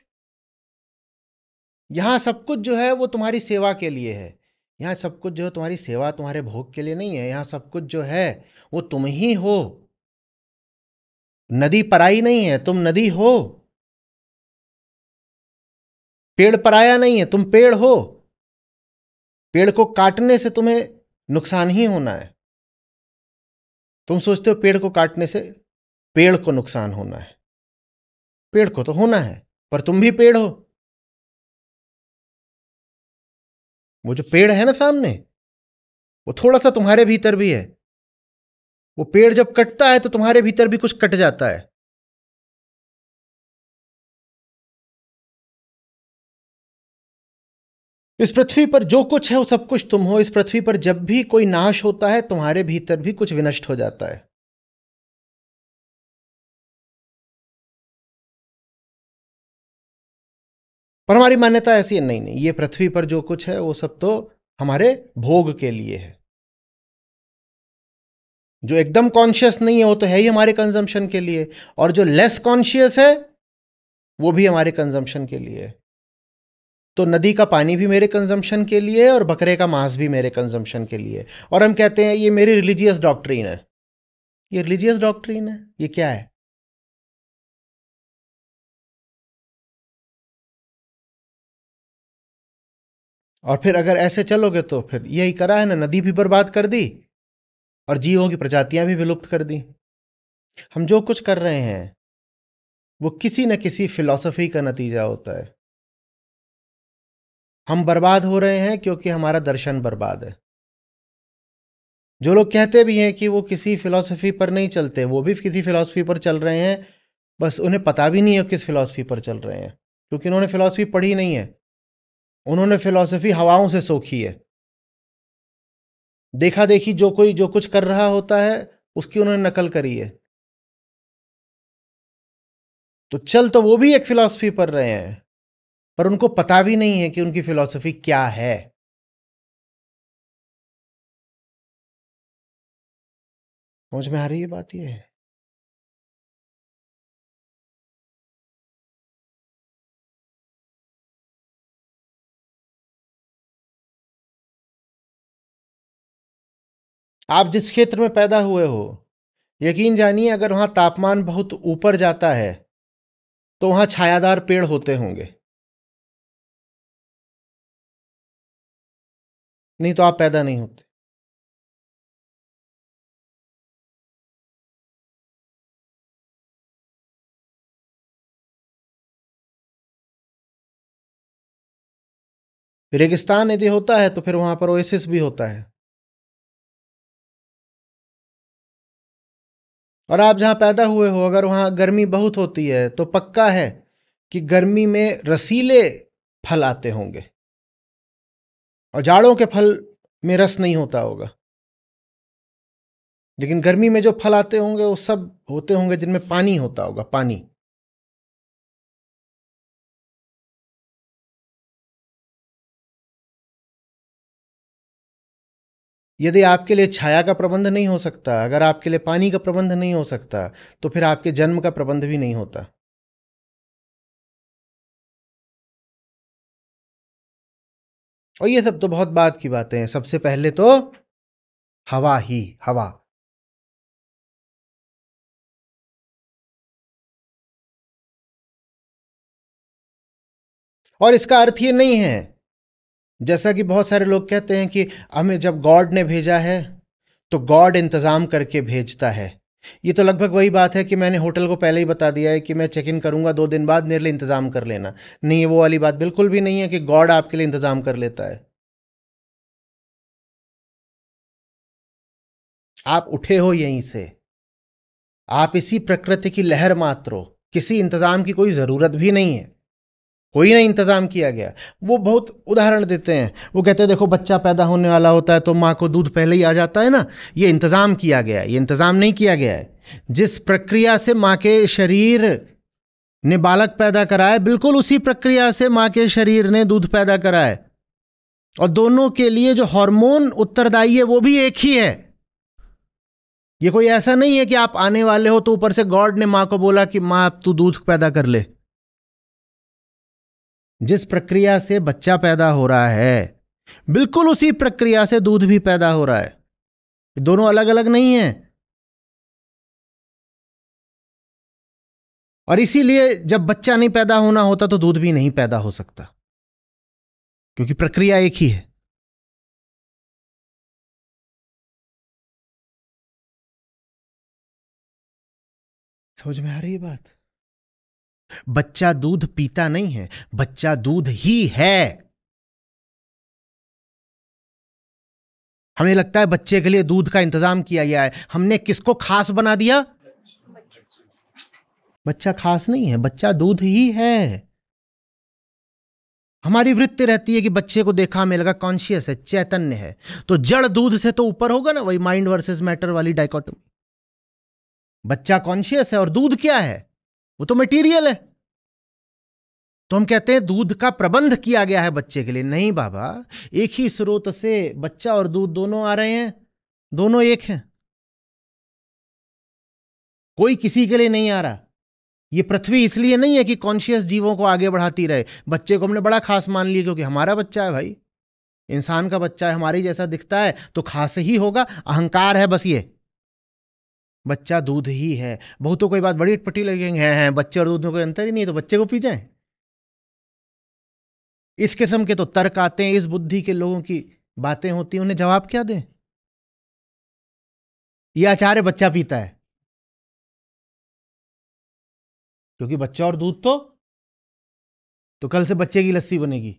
यहां सब कुछ जो है वो तुम्हारी सेवा के लिए है। यहां सब कुछ जो है तुम्हारी सेवा, तुम्हारे भोग के लिए नहीं है। यहां सब कुछ जो है वो तुम ही हो। नदी पराई नहीं है, तुम नदी हो। पेड़ पराया नहीं है, तुम पेड़ हो। पेड़ को काटने से तुम्हें नुकसान ही होना है। तुम सोचते हो पेड़ को काटने से पेड़ को नुकसान होना है। पेड़ को तो होना है, पर तुम भी पेड़ हो। वो जो पेड़ है ना सामने, वो थोड़ा सा तुम्हारे भीतर भी है। वो पेड़ जब कटता है तो तुम्हारे भीतर भी कुछ कट जाता है। इस पृथ्वी पर जो कुछ है वो सब कुछ तुम हो। इस पृथ्वी पर जब भी कोई नाश होता है तुम्हारे भीतर भी कुछ विनष्ट हो जाता है। पर हमारी मान्यता ऐसी है, नहीं नहीं, ये पृथ्वी पर जो कुछ है वो सब तो हमारे भोग के लिए है। जो एकदम कॉन्शियस नहीं है वो तो है ही हमारे कंजम्पशन के लिए, और जो लेस कॉन्शियस है वो भी हमारे कंजम्पशन के लिए है। तो नदी का पानी भी मेरे कंजम्पशन के लिए है और बकरे का मांस भी मेरे कंजम्पशन के लिए है। और हम कहते हैं ये मेरी रिलीजियस डॉक्ट्रिन है। ये रिलीजियस डॉक्ट्रिन है? ये क्या है? और फिर अगर ऐसे चलोगे तो फिर यही करा है ना, नदी भी बर्बाद कर दी और जीवों की प्रजातियां भी विलुप्त कर दी। हम जो कुछ कर रहे हैं वो किसी न किसी फिलॉसफी का नतीजा होता है। हम बर्बाद हो रहे हैं क्योंकि हमारा दर्शन बर्बाद है। जो लोग कहते भी हैं कि वो किसी फिलॉसफी पर नहीं चलते, वो भी किसी फिलॉसफी पर चल रहे हैं, बस उन्हें पता भी नहीं है किस फिलॉसफी पर चल रहे हैं, क्योंकि उन्होंने फिलॉसफी पढ़ी नहीं है। उन्होंने फिलॉसफी हवाओं से सोखी है। देखा देखी जो कोई जो कुछ कर रहा होता है उसकी उन्होंने नकल करी है। तो चल तो वो भी एक फिलॉसफी पर रहे हैं, पर उनको पता भी नहीं है कि उनकी फिलॉसफी क्या है। समझ में आ रही है बात? ये आप जिस क्षेत्र में पैदा हुए हो, यकीन जानिए अगर वहां तापमान बहुत ऊपर जाता है तो वहां छायादार पेड़ होते होंगे, नहीं तो आप पैदा नहीं होते। रेगिस्तान यदि होता है तो फिर वहां पर ओएसिस भी होता है। और आप जहां पैदा हुए हो अगर वहां गर्मी बहुत होती है तो पक्का है कि गर्मी में रसीले फल आते होंगे और जाड़ों के फल में रस नहीं होता होगा। लेकिन गर्मी में जो फल आते होंगे वो सब होते होंगे जिनमें पानी होता होगा, पानी। यदि आपके लिए छाया का प्रबंध नहीं हो सकता, अगर आपके लिए पानी का प्रबंध नहीं हो सकता, तो फिर आपके जन्म का प्रबंध भी नहीं होता। और ये सब तो बहुत बात की बातें हैं। सबसे पहले तो हवा ही हवा। और इसका अर्थ ये नहीं है, जैसा कि बहुत सारे लोग कहते हैं कि हमें जब गॉड ने भेजा है तो गॉड इंतजाम करके भेजता है। ये तो लगभग वही बात है कि मैंने होटल को पहले ही बता दिया है कि मैं चेक इन करूंगा 2 दिन बाद, मेरे लिए इंतजाम कर लेना। नहीं, वो वाली बात बिल्कुल भी नहीं है कि गॉड आपके लिए इंतजाम कर लेता है। आप उठे हो यहीं से, आप इसी प्रकृति की लहर मात्र हो। किसी इंतजाम की कोई जरूरत भी नहीं है, कोई नहीं इंतजाम किया गया। वो बहुत उदाहरण देते हैं, वो कहते हैं देखो बच्चा पैदा होने वाला होता है तो माँ को दूध पहले ही आ जाता है ना, ये इंतजाम किया गया है। ये इंतजाम नहीं किया गया है। जिस प्रक्रिया से माँ के शरीर ने बालक पैदा करा है, बिल्कुल उसी प्रक्रिया से माँ के शरीर ने दूध पैदा करा है। और दोनों के लिए जो हार्मोन उत्तरदायी है वो भी एक ही है। ये कोई ऐसा नहीं है कि आप आने वाले हो तो ऊपर से गॉड ने माँ को बोला कि माँ अब तू दूध पैदा कर ले। जिस प्रक्रिया से बच्चा पैदा हो रहा है बिल्कुल उसी प्रक्रिया से दूध भी पैदा हो रहा है। दोनों अलग अलग नहीं है। और इसीलिए जब बच्चा नहीं पैदा होना होता तो दूध भी नहीं पैदा हो सकता, क्योंकि प्रक्रिया एक ही है। समझ में आ रही है बात? बच्चा दूध पीता नहीं है, बच्चा दूध ही है। हमें लगता है बच्चे के लिए दूध का इंतजाम किया गया है। हमने किसको खास बना दिया? बच्चा खास नहीं है, बच्चा दूध ही है। हमारी वृत्ति रहती है कि बच्चे को देखा हमें लगा कॉन्शियस है, चैतन्य है, तो जड़ दूध से तो ऊपर होगा ना, वही माइंड वर्सेस मैटर वाली डाइकोटमी। बच्चा कॉन्शियस है और दूध क्या है? वो तो मटेरियल है। तो हम कहते हैं दूध का प्रबंध किया गया है बच्चे के लिए। नहीं बाबा, एक ही स्रोत से बच्चा और दूध दोनों आ रहे हैं, दोनों एक हैं, कोई किसी के लिए नहीं आ रहा। ये पृथ्वी इसलिए नहीं है कि कॉन्शियस जीवों को आगे बढ़ाती रहे। बच्चे को हमने बड़ा खास मान लिया क्योंकि हमारा बच्चा है भाई, इंसान का बच्चा है, हमारे जैसा दिखता है तो खास ही होगा, अहंकार है बस। ये बच्चा दूध ही है। बहुतों को ये बात बड़ी अटपटी लगेंगे, हैं बच्चे और दूध में कोई अंतर ही नहीं है तो बच्चे को पी जाए। इस किस्म के तो तर्क आते हैं, इस बुद्धि के लोगों की बातें होती हैं, उन्हें जवाब क्या दें? ये आचार्य बच्चा पीता है क्योंकि बच्चा और दूध तो कल से बच्चे की लस्सी बनेगी।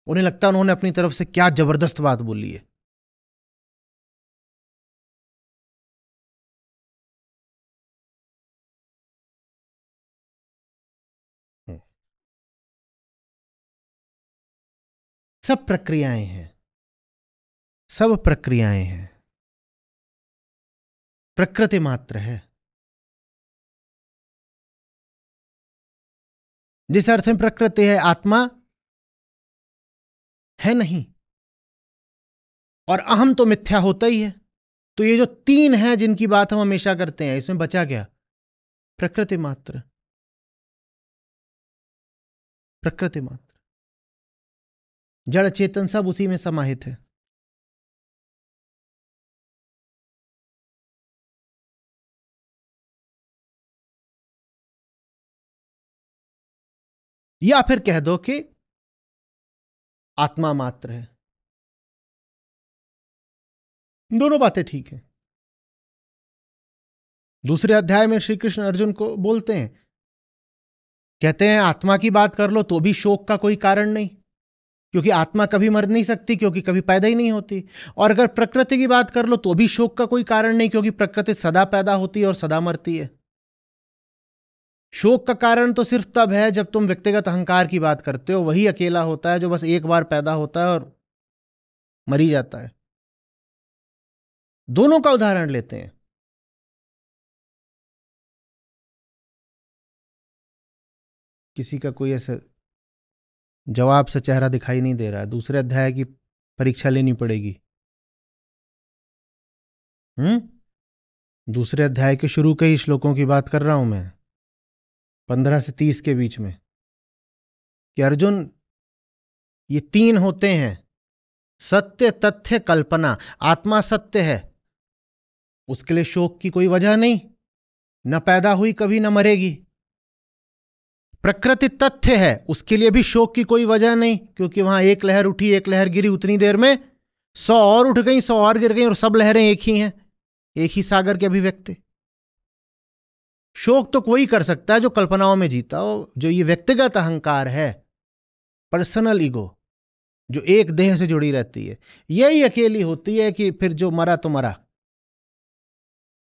उन्हें लगता है उन्होंने अपनी तरफ से क्या जबरदस्त बात बोली है। सब प्रक्रियाएं हैं, सब प्रक्रियाएं हैं, प्रकृति मात्र है। जिस अर्थ में प्रकृति है, आत्मा है नहीं, और अहम तो मिथ्या होता ही है। तो ये जो तीन है जिनकी बात हम हमेशा करते हैं, इसमें बचा क्या? प्रकृति मात्र, प्रकृति मात्र। जड़ चेतन सब उसी में समाहित है। या फिर कह दो कि आत्मा मात्र है। दोनों बातें ठीक है। दूसरे अध्याय में श्री कृष्ण अर्जुन को बोलते हैं, कहते हैं आत्मा की बात कर लो तो भी शोक का कोई कारण नहीं, क्योंकि आत्मा कभी मर नहीं सकती, क्योंकि कभी पैदा ही नहीं होती। और अगर प्रकृति की बात कर लो तो भी शोक का कोई कारण नहीं, क्योंकि प्रकृति सदा पैदा होती है और सदा मरती है। शोक का कारण तो सिर्फ तब है जब तुम व्यक्तिगत अहंकार की बात करते हो, वही अकेला होता है जो बस एक बार पैदा होता है और मरी जाता है। दोनों का उदाहरण लेते हैं। किसी का कोई ऐसा जवाब से चेहरा दिखाई नहीं दे रहा है। दूसरे अध्याय की परीक्षा लेनी पड़ेगी। दूसरे अध्याय के शुरू के ही श्लोकों की बात कर रहा हूं मैं, 15 से 30 के बीच में, कि अर्जुन ये तीन होते हैं, सत्य, तथ्य, कल्पना। आत्मा सत्य है, उसके लिए शोक की कोई वजह नहीं, न पैदा हुई कभी न मरेगी। प्रकृति तथ्य है, उसके लिए भी शोक की कोई वजह नहीं, क्योंकि वहां एक लहर उठी, एक लहर गिरी, उतनी देर में 100 और उठ गई, 100 और गिर गई, और सब लहरें एक ही हैं, एक ही सागर के अभिव्यक्ति। शोक तो कोई कर सकता है जो कल्पनाओं में जीता हो। जो ये व्यक्तिगत अहंकार है, पर्सनल ईगो, जो एक देह से जुड़ी रहती है, यही अकेली होती है कि फिर जो मरा तो मरा।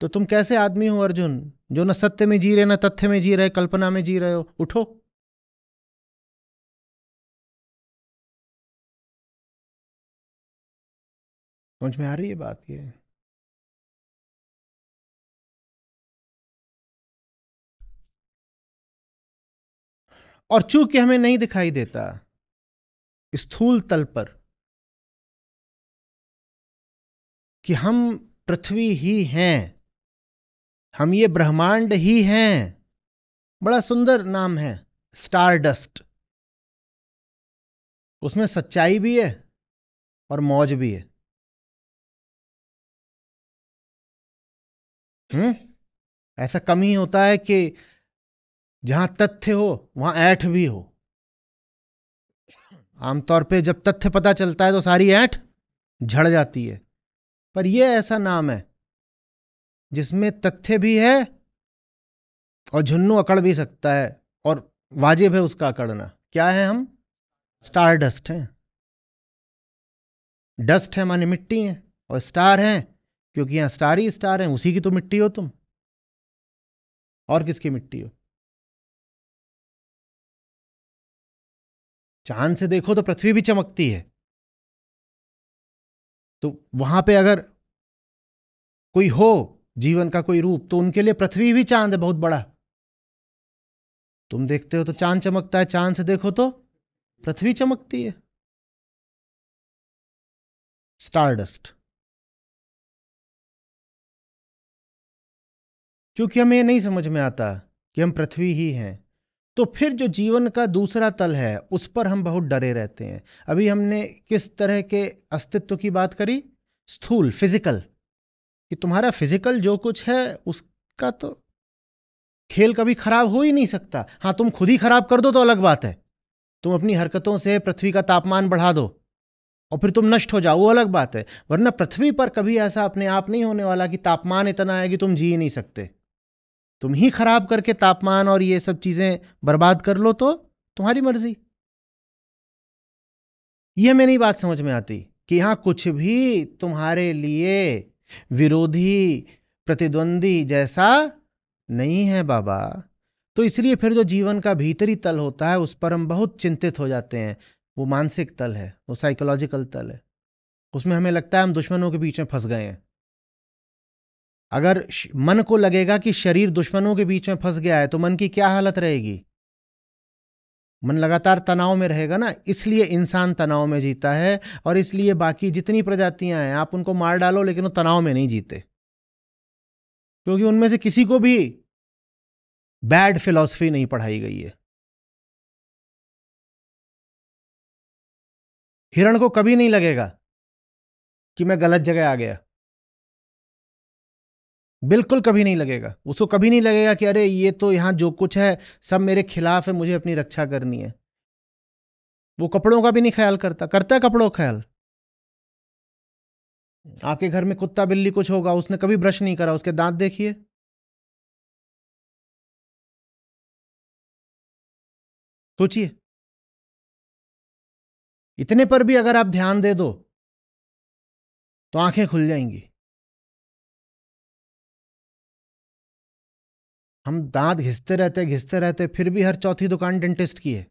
तो तुम कैसे आदमी हो अर्जुन, जो न सत्य में जी रहे, न तथ्य में जी रहे, कल्पना में जी रहे हो? उठो। समझ में आ रही है बात? ये और चूंकि हमें नहीं दिखाई देता स्थूल तल पर कि हम पृथ्वी ही हैं, हम ये ब्रह्मांड ही हैं। बड़ा सुंदर नाम है, स्टार डस्ट। उसमें सच्चाई भी है और मौज भी है। ऐसा कम ही होता है कि जहां तथ्य हो वहां ऐठ भी हो। आमतौर पे जब तथ्य पता चलता है तो सारी ऐठ झड़ जाती है। पर यह ऐसा नाम है जिसमें तथ्य भी है और झुन्नू अकड़ भी सकता है, और वाजिब है उसका अकड़ना। क्या है हम? स्टार डस्ट हैं। डस्ट है माने मिट्टी है, और स्टार हैं क्योंकि यहां स्टार ही स्टार हैं। उसी की तो मिट्टी हो तुम, और किसकी मिट्टी हो? चांद से देखो तो पृथ्वी भी चमकती है, तो वहां पे अगर कोई हो जीवन का कोई रूप, तो उनके लिए पृथ्वी भी चांद है बहुत बड़ा। तुम देखते हो तो चांद चमकता है, चांद से देखो तो पृथ्वी चमकती है। स्टारडस्ट। क्योंकि हमें ये नहीं समझ में आता कि हम पृथ्वी ही हैं, तो फिर जो जीवन का दूसरा तल है उस पर हम बहुत डरे रहते हैं। अभी हमने किस तरह के अस्तित्व की बात करी? स्थूल, फिजिकल, कि तुम्हारा फिजिकल जो कुछ है उसका तो खेल कभी खराब हो ही नहीं सकता। हाँ, तुम खुद ही खराब कर दो तो अलग बात है। तुम अपनी हरकतों से पृथ्वी का तापमान बढ़ा दो और फिर तुम नष्ट हो जाओ, वो अलग बात है। वरना पृथ्वी पर कभी ऐसा अपने आप नहीं होने वाला कि तापमान इतना है कि तुम जी ही नहीं सकते। तुम ही खराब करके तापमान और ये सब चीजें बर्बाद कर लो तो तुम्हारी मर्जी। ये हमें नहीं बात समझ में आती कि यहां कुछ भी तुम्हारे लिए विरोधी, प्रतिद्वंदी जैसा नहीं है बाबा। तो इसलिए फिर जो जीवन का भीतरी तल होता है उस पर हम बहुत चिंतित हो जाते हैं। वो मानसिक तल है, वो साइकोलॉजिकल तल है। उसमें हमें लगता है हम दुश्मनों के बीच में फंस गए हैं। अगर मन को लगेगा कि शरीर दुश्मनों के बीच में फंस गया है तो मन की क्या हालत रहेगी? मन लगातार तनाव में रहेगा ना। इसलिए इंसान तनाव में जीता है, और इसलिए बाकी जितनी प्रजातियां हैं आप उनको मार डालो लेकिन वो तनाव में नहीं जीते, क्योंकि उनमें से किसी को भी बैड फिलॉसफी नहीं पढ़ाई गई है। हिरण को कभी नहीं लगेगा कि मैं गलत जगह आ गया, बिल्कुल कभी नहीं लगेगा। उसको कभी नहीं लगेगा कि अरे ये तो यहां जो कुछ है सब मेरे खिलाफ है, मुझे अपनी रक्षा करनी है। वो कपड़ों का भी नहीं ख्याल करता। करता है कपड़ों का ख्याल? आपके घर में कुत्ता बिल्ली कुछ होगा, उसने कभी ब्रश नहीं करा, उसके दांत देखिए। सोचिए। इतने पर भी अगर आप ध्यान दे दो तो आंखें खुल जाएंगी। हम दांत घिसते रहते फिर भी हर चौथी दुकान डेंटिस्ट की है।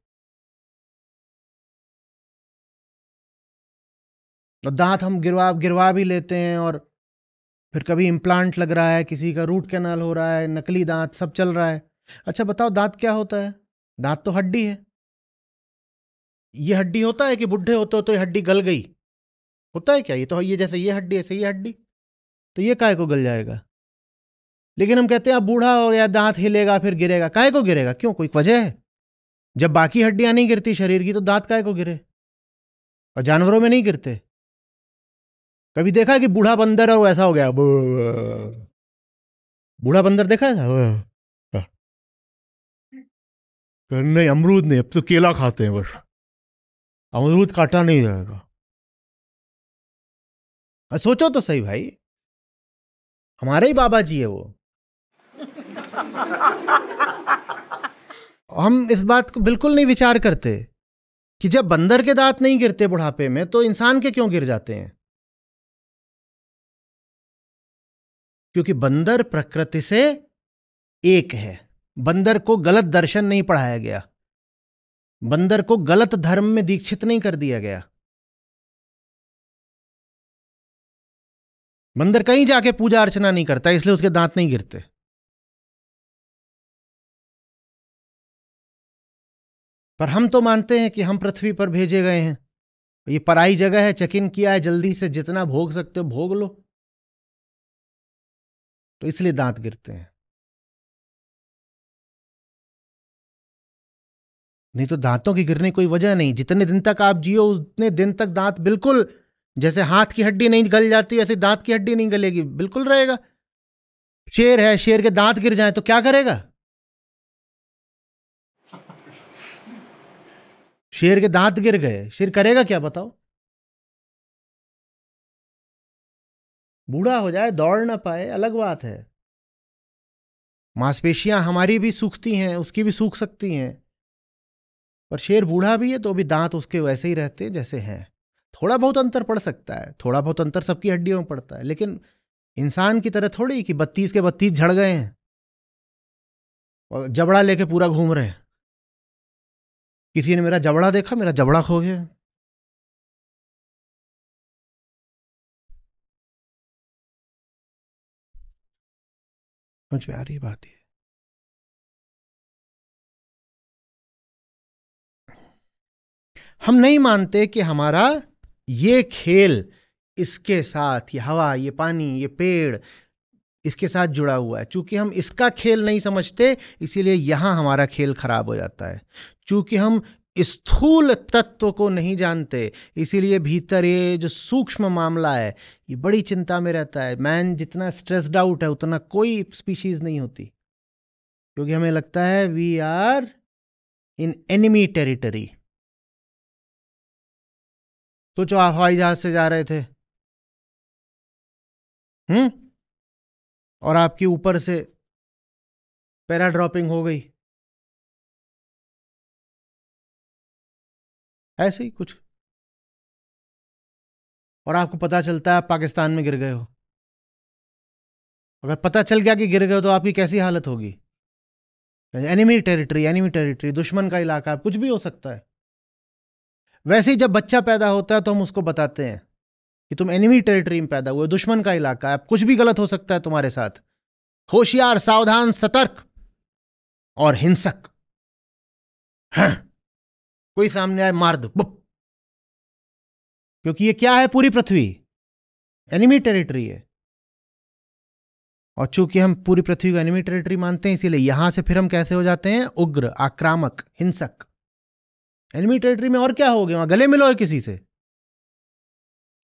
और दांत हम गिरवा गिरवा भी लेते हैं, और फिर कभी इम्प्लांट लग रहा है, किसी का रूट कैनाल हो रहा है, नकली दांत सब चल रहा है। अच्छा बताओ, दांत क्या होता है? दांत तो हड्डी है। ये हड्डी होता है कि बुढ़े होते हो तो ये हड्डी गल गई? होता है क्या? ये तो ये जैसे ये हड्डी ऐसे ये हड्डी, तो ये काहे को गल जाएगा? लेकिन हम कहते हैं अब बूढ़ा हो गया, दांत हिलेगा फिर गिरेगा। काहे को गिरेगा? क्यों, कोई वजह है? जब बाकी हड्डियां नहीं गिरती शरीर की तो दांत काहे को गिरे? और जानवरों में नहीं गिरते? कभी देखा है कि बूढ़ा बंदर है वो ऐसा हो गया? बूढ़ा बंदर देखा है? नहीं, अमरूद नहीं, अब तो केला खाते हैं बस। अमरूद काटा नहीं जाएगा। सोचो तो सही भाई, हमारे ही बाबा जी है वो। हम इस बात को बिल्कुल नहीं विचार करते कि जब बंदर के दांत नहीं गिरते बुढ़ापे में तो इंसान के क्यों गिर जाते हैं? क्योंकि बंदर प्रकृति से एक है। बंदर को गलत दर्शन नहीं पढ़ाया गया, बंदर को गलत धर्म में दीक्षित नहीं कर दिया गया। बंदर कहीं जाके पूजा अर्चना नहीं करता, इसलिए उसके दांत नहीं गिरते। पर हम तो मानते हैं कि हम पृथ्वी पर भेजे गए हैं, ये पराई जगह है, चेक इन किया है, जल्दी से जितना भोग सकते हो भोग लो, तो इसलिए दांत गिरते हैं। नहीं तो दांतों की गिरने की कोई वजह नहीं। जितने दिन तक आप जियो उतने दिन तक दांत बिल्कुल, जैसे हाथ की हड्डी नहीं गल जाती ऐसे दांत की हड्डी नहीं गलेगी, बिल्कुल रहेगा। शेर है, शेर के दांत गिर जाए तो क्या करेगा? शेर के दांत गिर गए, शेर करेगा क्या बताओ? बूढ़ा हो जाए, दौड़ ना पाए, अलग बात है। मांसपेशियां हमारी भी सूखती हैं, उसकी भी सूख सकती हैं, पर शेर बूढ़ा भी है तो भी दांत उसके वैसे ही रहते हैं जैसे हैं। थोड़ा बहुत अंतर पड़ सकता है, थोड़ा बहुत अंतर सबकी हड्डियों में पड़ता है, लेकिन इंसान की तरह थोड़ी कि 32 के 32 झड़ गए हैं और जबड़ा लेके पूरा घूम रहे हैं। किसी ने मेरा जबड़ा देखा? मेरा जबड़ा खो गया। समझ में आ रही बात है? हम नहीं मानते कि हमारा ये खेल इसके साथ, ये हवा, ये पानी, ये पेड़, इसके साथ जुड़ा हुआ है। चूंकि हम इसका खेल नहीं समझते, इसीलिए यहां हमारा खेल खराब हो जाता है। चूंकि हम स्थूल तत्व को नहीं जानते, इसीलिए भीतर ये जो सूक्ष्म मामला है, ये बड़ी चिंता में रहता है। मैन जितना स्ट्रेस्ड आउट है, उतना कोई स्पीशीज नहीं होती, क्योंकि हमें लगता है we are in enemy territory. सोचो आप हवाई जहाज से जा रहे थे, और आपकी ऊपर से पैरा ड्रॉपिंग हो गई, ऐसे ही कुछ, और आपको पता चलता है आप पाकिस्तान में गिर गए हो। अगर पता चल गया कि गिर गए हो तो आपकी कैसी हालत होगी? एनिमी टेरिटरी, एनिमी टेरिटरी, दुश्मन का इलाका, कुछ भी हो सकता है। वैसे ही जब बच्चा पैदा होता है तो हम उसको बताते हैं कि तुम एनिमी टेरिटरी में पैदा हुए, दुश्मन का इलाका है, कुछ भी गलत हो सकता है तुम्हारे साथ। होशियार, सावधान, सतर्क और हिंसक। हाँ, कोई सामने आए मार दो, क्योंकि ये क्या है, पूरी पृथ्वी एनिमी टेरिटरी है। और चूंकि हम पूरी पृथ्वी को एनिमी टेरिटरी मानते हैं, इसीलिए यहां से फिर हम कैसे हो जाते हैं? उग्र, आक्रामक, हिंसक। एनिमी टेरिटरी में और क्या हो गया? वहां गले मिलोगे किसी से,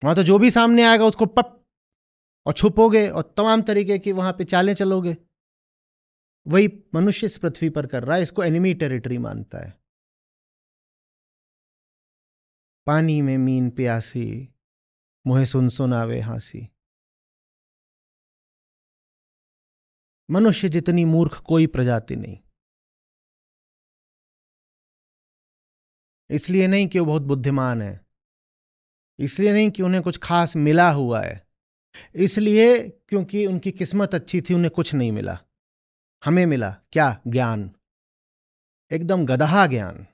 वहां तो जो भी सामने आएगा उसको पप, और छुपोगे, और तमाम तरीके की वहां पे चालें चलोगे। वही मनुष्य इस पृथ्वी पर कर रहा है, इसको एनिमी टेरिटरी मानता है। पानी में मीन प्यासी, मुहे सुन सुनावे हांसी। मनुष्य जितनी मूर्ख कोई प्रजाति नहीं। इसलिए नहीं कि वो बहुत बुद्धिमान है, इसलिए नहीं कि उन्हें कुछ खास मिला हुआ है, इसलिए क्योंकि उनकी किस्मत अच्छी थी, उन्हें कुछ नहीं मिला। हमें मिला क्या? ज्ञान, एकदम गदहा ज्ञान।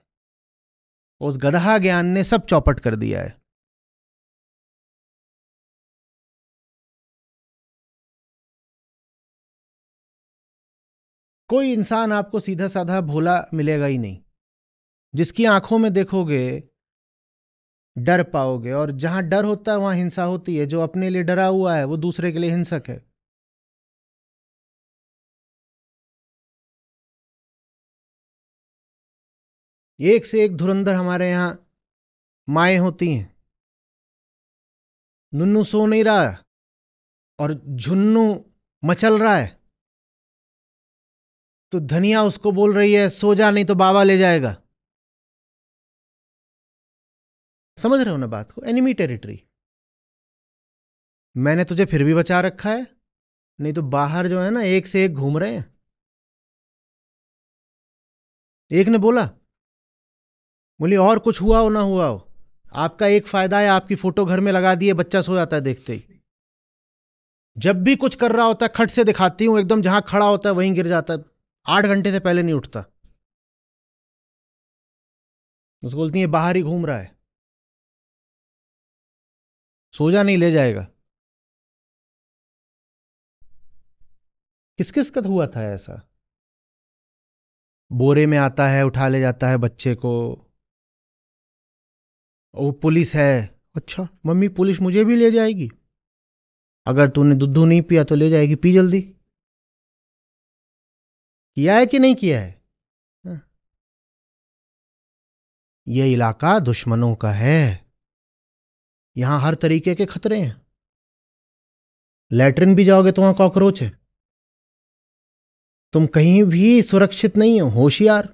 उस गदहा ज्ञान ने सब चौपट कर दिया है। कोई इंसान आपको सीधा साधा भोला मिलेगा ही नहीं। जिसकी आंखों में देखोगे डर पाओगे, और जहां डर होता है वहां हिंसा होती है। जो अपने लिए डरा हुआ है वो दूसरे के लिए हिंसक है। एक से एक धुरंधर हमारे यहां माएँ होती हैं। नुन्नू सो नहीं रहा और झुन्नू मचल रहा है, तो धनिया उसको बोल रही है सो जा, नहीं तो बाबा ले जाएगा। समझ रहे हो ना बात को? Enemy territory. मैंने तुझे फिर भी बचा रखा है, नहीं तो बाहर जो है ना एक से एक घूम रहे हैं। एक ने बोला, बोली और कुछ हुआ हो ना हुआ हो, आपका एक फायदा है, आपकी फोटो घर में लगा दिए, बच्चा सो जाता है देखते ही। जब भी कुछ कर रहा होता है खट से दिखाती हूं, एकदम जहां खड़ा होता है वहीं गिर जाता है, 8 घंटे से पहले नहीं उठता। उसको बोलती है बाहर ही घूम रहा है, सो जा, नहीं ले जाएगा। किस किस का हुआ था ऐसा? बोरे में आता है, उठा ले जाता है बच्चे को, वो पुलिस है। अच्छा मम्मी, पुलिस मुझे भी ले जाएगी? अगर तूने दूध नहीं पिया तो ले जाएगी, पी जल्दी। किया है कि नहीं किया है? ये इलाका दुश्मनों का है, यहां हर तरीके के खतरे हैं। लैट्रिन भी जाओगे तो वहां कॉकरोच है, तुम कहीं भी सुरक्षित नहीं हो, होशियार।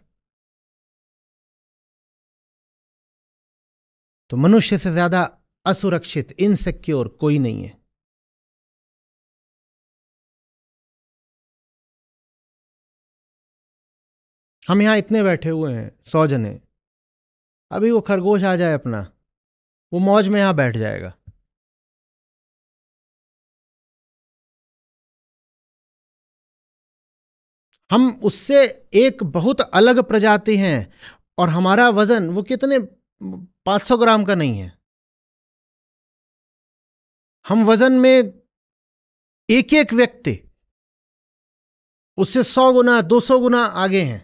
तो मनुष्य से ज्यादा असुरक्षित, इनसिक्योर कोई नहीं है। हम यहां इतने बैठे हुए हैं, 100 जने। अभी वो खरगोश आ जाए अपना, वो मौज में यहां बैठ जाएगा। हम उससे एक बहुत अलग प्रजाति हैं, और हमारा वजन वो कितने 500 ग्राम का नहीं है। हम वजन में एक एक व्यक्ति उससे 100 गुना 200 गुना आगे हैं।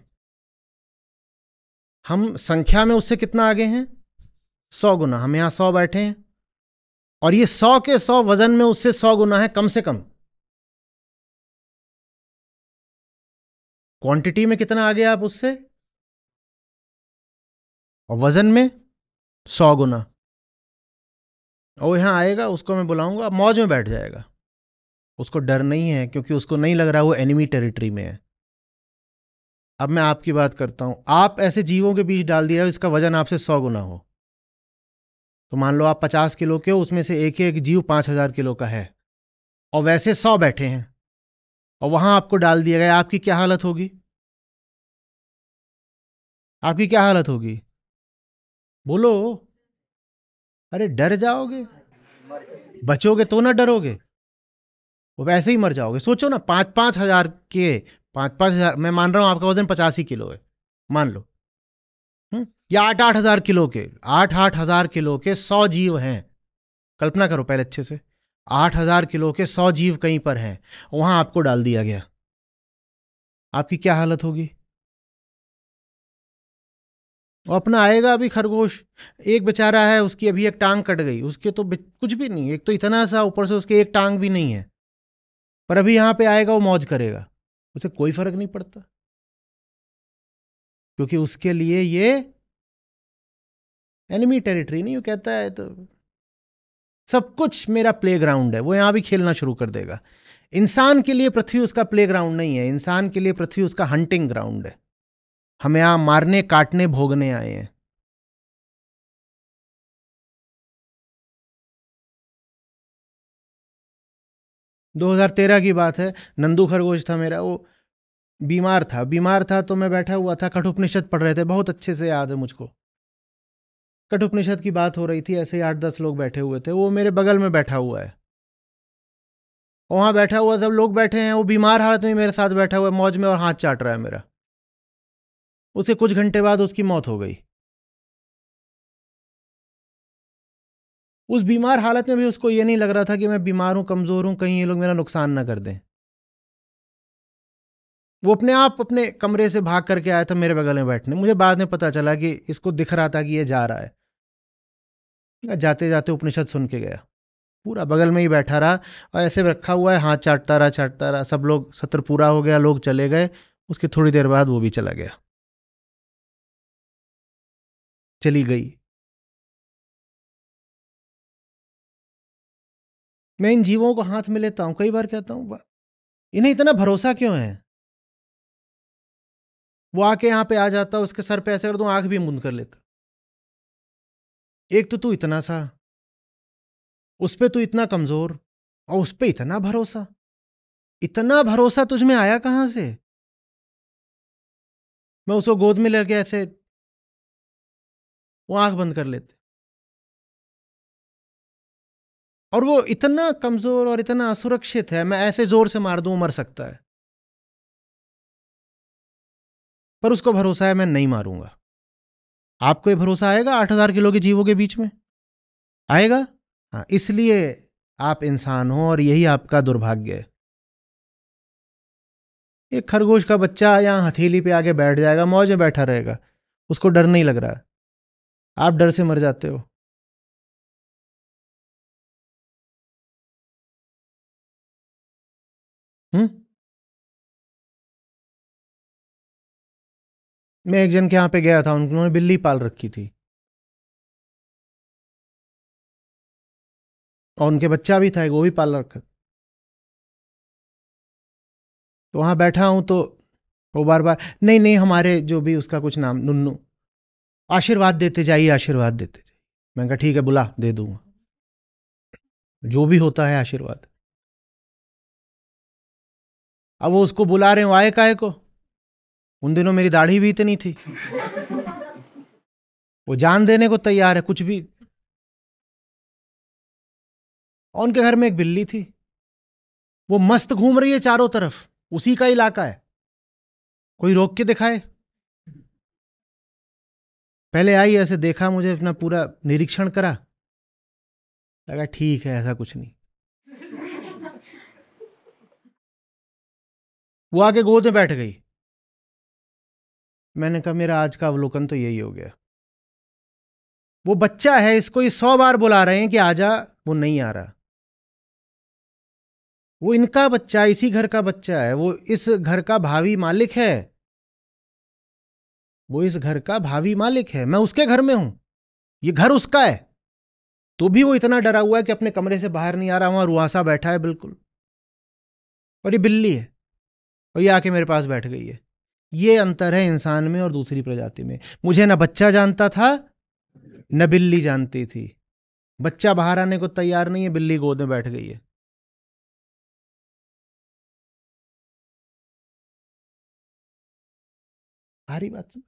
हम संख्या में उससे कितना आगे हैं? 100 गुना। हम यहां 100 बैठे हैं और ये 100 के 100 वजन में उससे 100 गुना है कम से कम। क्वांटिटी में कितना आगे आप उससे, और वजन में 100 गुना। और यहां आएगा, उसको मैं बुलाऊंगा, मौज में बैठ जाएगा। उसको डर नहीं है क्योंकि उसको नहीं लग रहा वो एनिमी टेरिटरी में है। अब मैं आपकी बात करता हूं, आप ऐसे जीवों के बीच डाल दिया इसका वजन आपसे 100 गुना हो, तो मान लो आप 50 किलो के हो, उसमें से एक एक जीव 5,000 किलो का है, और वैसे 100 बैठे हैं और वहां आपको डाल दिया गया, आपकी क्या हालत होगी? आपकी क्या हालत होगी? बोलो। अरे डर जाओगे, बचोगे तो ना डरोगे, वो वैसे ही मर जाओगे। सोचो ना, 5,000 के, 5,000, मैं मान रहा हूं आपका वजन 85 किलो है, मान लो, या 8,000 किलो के, 8,000 किलो के 100 जीव हैं। कल्पना करो पहले अच्छे से, 8,000 किलो के 100 जीव कहीं पर हैं, वहां आपको डाल दिया गया, आपकी क्या हालत होगी? वो अपना आएगा अभी खरगोश, एक बेचारा है, उसकी अभी एक टांग कट गई, उसके तो कुछ भी नहीं, एक तो इतना सा, ऊपर से उसके एक टांग भी नहीं है, पर अभी यहां पे आएगा, वो मौज करेगा, उसे कोई फर्क नहीं पड़ता, क्योंकि उसके लिए ये एनिमी टेरिटरी नहीं। वो कहता है तो सब कुछ मेरा प्लेग्राउंड है, वो यहां भी खेलना शुरू कर देगा। इंसान के लिए पृथ्वी उसका प्लेग्राउंड नहीं है, इंसान के लिए पृथ्वी उसका हंटिंग ग्राउंड है। हम यहां मारने, काटने, भोगने आए हैं। 2013 की बात है, नंदू खरगोश था मेरा, वो बीमार था तो मैं बैठा हुआ था, कठोपनिषद पढ़ रहे थे, बहुत अच्छे से याद है मुझको। कठोपनिषद की बात हो रही थी, ऐसे ही 8-10 लोग बैठे हुए थे, वो मेरे बगल में बैठा हुआ है, वहां बैठा हुआ, सब लोग बैठे हैं, वो बीमार हालत में मेरे साथ बैठा हुआ है मौज में, और हाथ चाट रहा है मेरा। उसे कुछ घंटे बाद उसकी मौत हो गई। उस बीमार हालत में भी उसको ये नहीं लग रहा था कि मैं बीमार हूं, कमजोर हूं, कहीं ये लोग मेरा नुकसान ना कर दें। वो अपने आप अपने कमरे से भाग करके आया था मेरे बगल में बैठने। मुझे बाद में पता चला कि इसको दिख रहा था कि ये जा रहा है, जाते जाते उपनिषद सुन के गया, पूरा बगल में ही बैठा रहा, और ऐसे रखा हुआ है, हाथ चाटता रहा। सब लोग, सत्र पूरा हो गया, लोग चले गए, उसके थोड़ी देर बाद वो भी चला गया, चली गई। मैं इन जीवों को हाथ में लेता हूं, कई बार कहता हूं इन्हें इतना भरोसा क्यों है? वो आके यहां पे आ जाता, उसके सर पे ऐसे कर दूं, आंख भी मूंद कर लेता। एक तो तू इतना सा, उस पे तू इतना कमजोर, और उस पे इतना भरोसा, इतना भरोसा तुझ में आया कहां से? मैं उसको गोद में लेके ऐसे, वो आंख बंद कर लेते, और वो इतना कमजोर और इतना असुरक्षित है, मैं ऐसे जोर से मार दूं मर सकता है, पर उसको भरोसा है मैं नहीं मारूंगा। आपको ये भरोसा आएगा 8,000 किलो के जीवों के बीच में? आएगा? हाँ, इसलिए आप इंसान हो, और यही आपका दुर्भाग्य है। एक खरगोश का बच्चा यहां हथेली पे आके बैठ जाएगा, मौज में बैठा रहेगा, उसको डर नहीं लग रहा है, आप डर से मर जाते हो। हम्म। मैं एक जन के यहाँ पे गया था, उन्होंने बिल्ली पाल रखी थी, और उनके बच्चा भी था एक, वो भी पाल रखा। तो वहां बैठा हूं तो वो बार बार, नहीं नहीं, हमारे जो भी उसका कुछ नाम, नुन्नू, आशीर्वाद देते जाइए, आशीर्वाद देते जाइए। मैं कहा ठीक है, बुला, दे दूंगा, जो भी होता है आशीर्वाद। अब वो उसको बुला रहे हो, आए काहे को? उन दिनों मेरी दाढ़ी भी इतनी थी, वो जान देने को तैयार है कुछ भी। और उनके घर में एक बिल्ली थी, वो मस्त घूम रही है चारों तरफ, उसी का इलाका है, कोई रोक के दिखाए? पहले आई, ऐसे देखा मुझे, अपना पूरा निरीक्षण करा, लगा ठीक है, ऐसा कुछ नहीं। वो आके गोद में बैठ गई। मैंने कहा मेरा आज का अवलोकन तो यही हो गया, वो बच्चा है, इसको ये 100 बार बुला रहे हैं कि आजा, वो नहीं आ रहा। वो इनका बच्चा, इसी घर का बच्चा है, वो इस घर का भावी मालिक है, वो इस घर का भावी मालिक है, मैं उसके घर में हूं, ये घर उसका है, तो भी वो इतना डरा हुआ है कि अपने कमरे से बाहर नहीं आ रहा, वहां रुआसा बैठा है बिल्कुल, और ये बिल्ली है, और ये आके मेरे पास बैठ गई है। ये अंतर है इंसान में और दूसरी प्रजाति में। मुझे ना बच्चा जानता था, न बिल्ली जानती थी। बच्चा बाहर आने को तैयार नहीं है, बिल्ली गोद में बैठ गई है। आ रही बात समझ?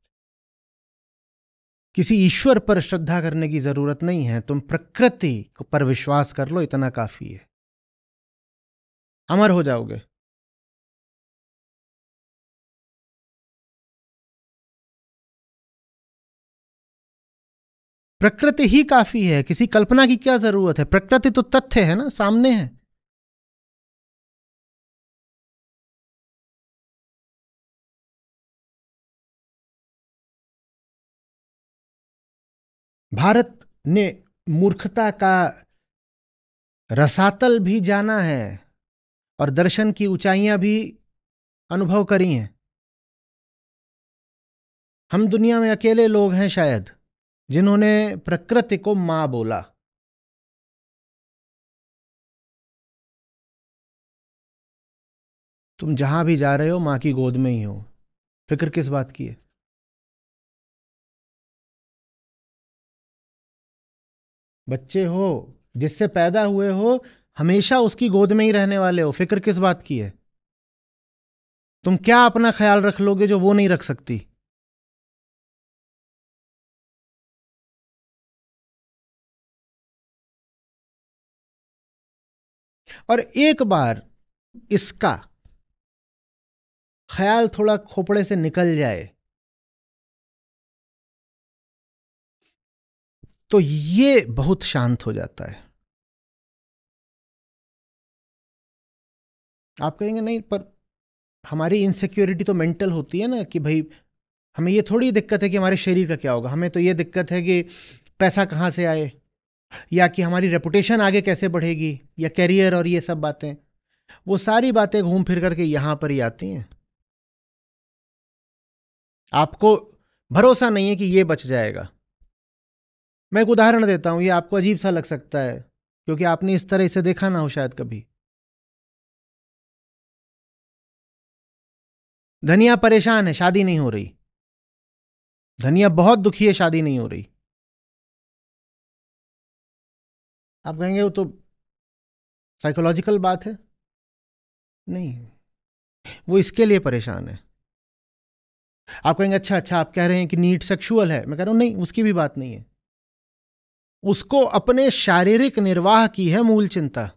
किसी ईश्वर पर श्रद्धा करने की जरूरत नहीं है, तुम प्रकृति पर विश्वास कर लो, इतना काफी है, अमर हो जाओगे। प्रकृति ही काफी है, किसी कल्पना की क्या जरूरत है? प्रकृति तो तथ्य है ना, सामने है। भारत ने मूर्खता का रसातल भी जाना है और दर्शन की ऊंचाइयां भी अनुभव करी हैं। हम दुनिया में अकेले लोग हैं शायद जिन्होंने प्रकृति को मां बोला। तुम जहां भी जा रहे हो मां की गोद में ही हो, फिक्र किस बात की है? बच्चे हो, जिससे पैदा हुए हो, हमेशा उसकी गोद में ही रहने वाले हो, फिक्र किस बात की है? तुम क्या अपना ख्याल रख लोगे जो वो नहीं रख सकती? और एक बार इसका ख्याल थोड़ा खोपड़े से निकल जाए तो ये बहुत शांत हो जाता है। आप कहेंगे नहीं, पर हमारी इनसिक्योरिटी तो मेंटल होती है ना, कि भाई हमें ये थोड़ी दिक्कत है कि हमारे शरीर का क्या होगा, हमें तो ये दिक्कत है कि पैसा कहाँ से आए, या कि हमारी रेपुटेशन आगे कैसे बढ़ेगी, या कैरियर, और ये सब बातें। वो सारी बातें घूम फिर करके यहां पर ही आती हैं। आपको भरोसा नहीं है कि ये बच जाएगा। मैं एक उदाहरण देता हूं, ये आपको अजीब सा लग सकता है क्योंकि आपने इस तरह इसे देखा ना हो शायद कभी। धनिया परेशान है, शादी नहीं हो रही। धनिया बहुत दुखी है, शादी नहीं हो रही। आप कहेंगे वो तो साइकोलॉजिकल बात है। नहीं, वो इसके लिए परेशान है। आप कहेंगे अच्छा अच्छा, आप कह रहे हैं कि नीड सेक्सुअल है। मैं कह रहा हूं नहीं, उसकी भी बात नहीं है। उसको अपने शारीरिक निर्वाह की है मूल चिंता।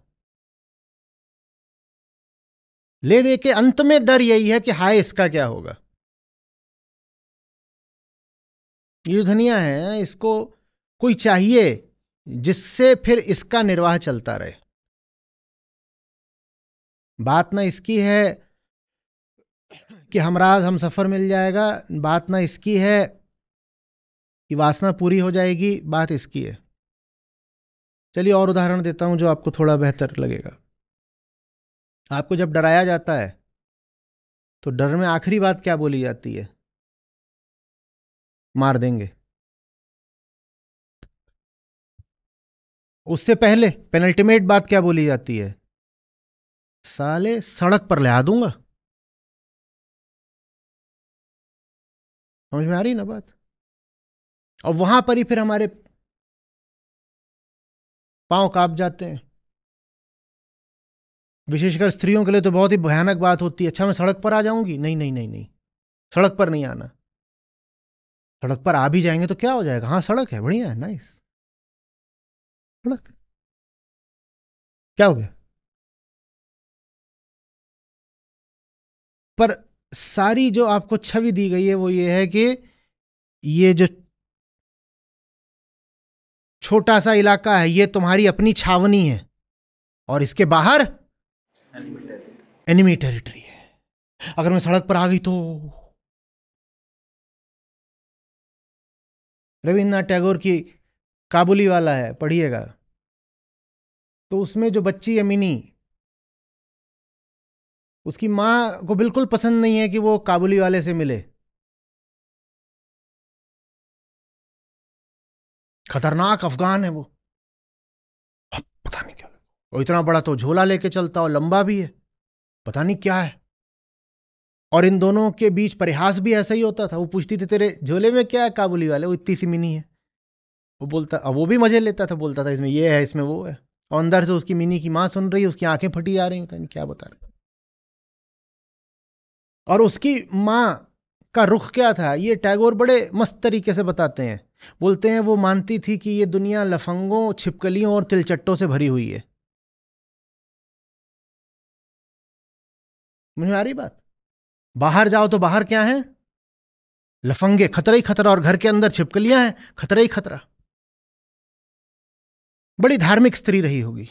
ले दे के अंत में डर यही है कि हाय इसका क्या होगा। ये जो धनिया है, इसको कोई चाहिए जिससे फिर इसका निर्वाह चलता रहे। बात ना इसकी है कि हमराज हम सफर मिल जाएगा, बात ना इसकी है कि वासना पूरी हो जाएगी, बात इसकी है। चलिए और उदाहरण देता हूं जो आपको थोड़ा बेहतर लगेगा। आपको जब डराया जाता है तो डर में आखिरी बात क्या बोली जाती है? मार देंगे। उससे पहले पेनल्टीमेट बात क्या बोली जाती है? साले सड़क पर ले आ दूंगा। समझ में आ रही ना बात? और वहां पर ही फिर हमारे पांव कांप जाते हैं। विशेषकर स्त्रियों के लिए तो बहुत ही भयानक बात होती है। अच्छा मैं सड़क पर आ जाऊंगी? नहीं नहीं नहीं नहीं, सड़क पर नहीं आना। सड़क पर आ भी जाएंगे तो क्या हो जाएगा? हाँ सड़क है, बढ़िया है, नाइस सड़क, क्या हो गया? पर सारी जो आपको छवि दी गई है वो ये है कि ये जो छोटा सा इलाका है ये तुम्हारी अपनी छावनी है, और इसके बाहर एनिमी टेरिटरी है। अगर मैं सड़क पर आ गई तो रविन्द्रनाथ टैगोर की काबुली वाला है, पढ़िएगा। तो उसमें जो बच्ची है मिनी, उसकी माँ को बिल्कुल पसंद नहीं है कि वो काबुली वाले से मिले। खतरनाक अफगान है वो, पता नहीं क्या, और इतना बड़ा तो झोला लेके चलता और लंबा भी है, पता नहीं क्या है। और इन दोनों के बीच परिहास भी ऐसा ही होता था। वो पूछती थी तेरे झोले में क्या है काबुली वाले, वो इतनी सी मिनी है। वो बोलता, अब वो भी मजे लेता था, बोलता था इसमें ये है इसमें वो है, और अंदर से उसकी मिनी की माँ सुन रही है, उसकी आंखें फटी जा रही हैं, क्या बता रहे। और उसकी माँ का रुख क्या था, ये टैगोर बड़े मस्त तरीके से बताते हैं। बोलते हैं वो मानती थी कि ये दुनिया लफंगों, छिपकलियों और तिलचट्टों से भरी हुई है। मुझे आ रही बात? बाहर जाओ तो बाहर क्या है, लफंगे, खतरा ही खतरा, और घर के अंदर छिपकलियां हैं, खतरा ही खतरा। बड़ी धार्मिक स्त्री रही होगी,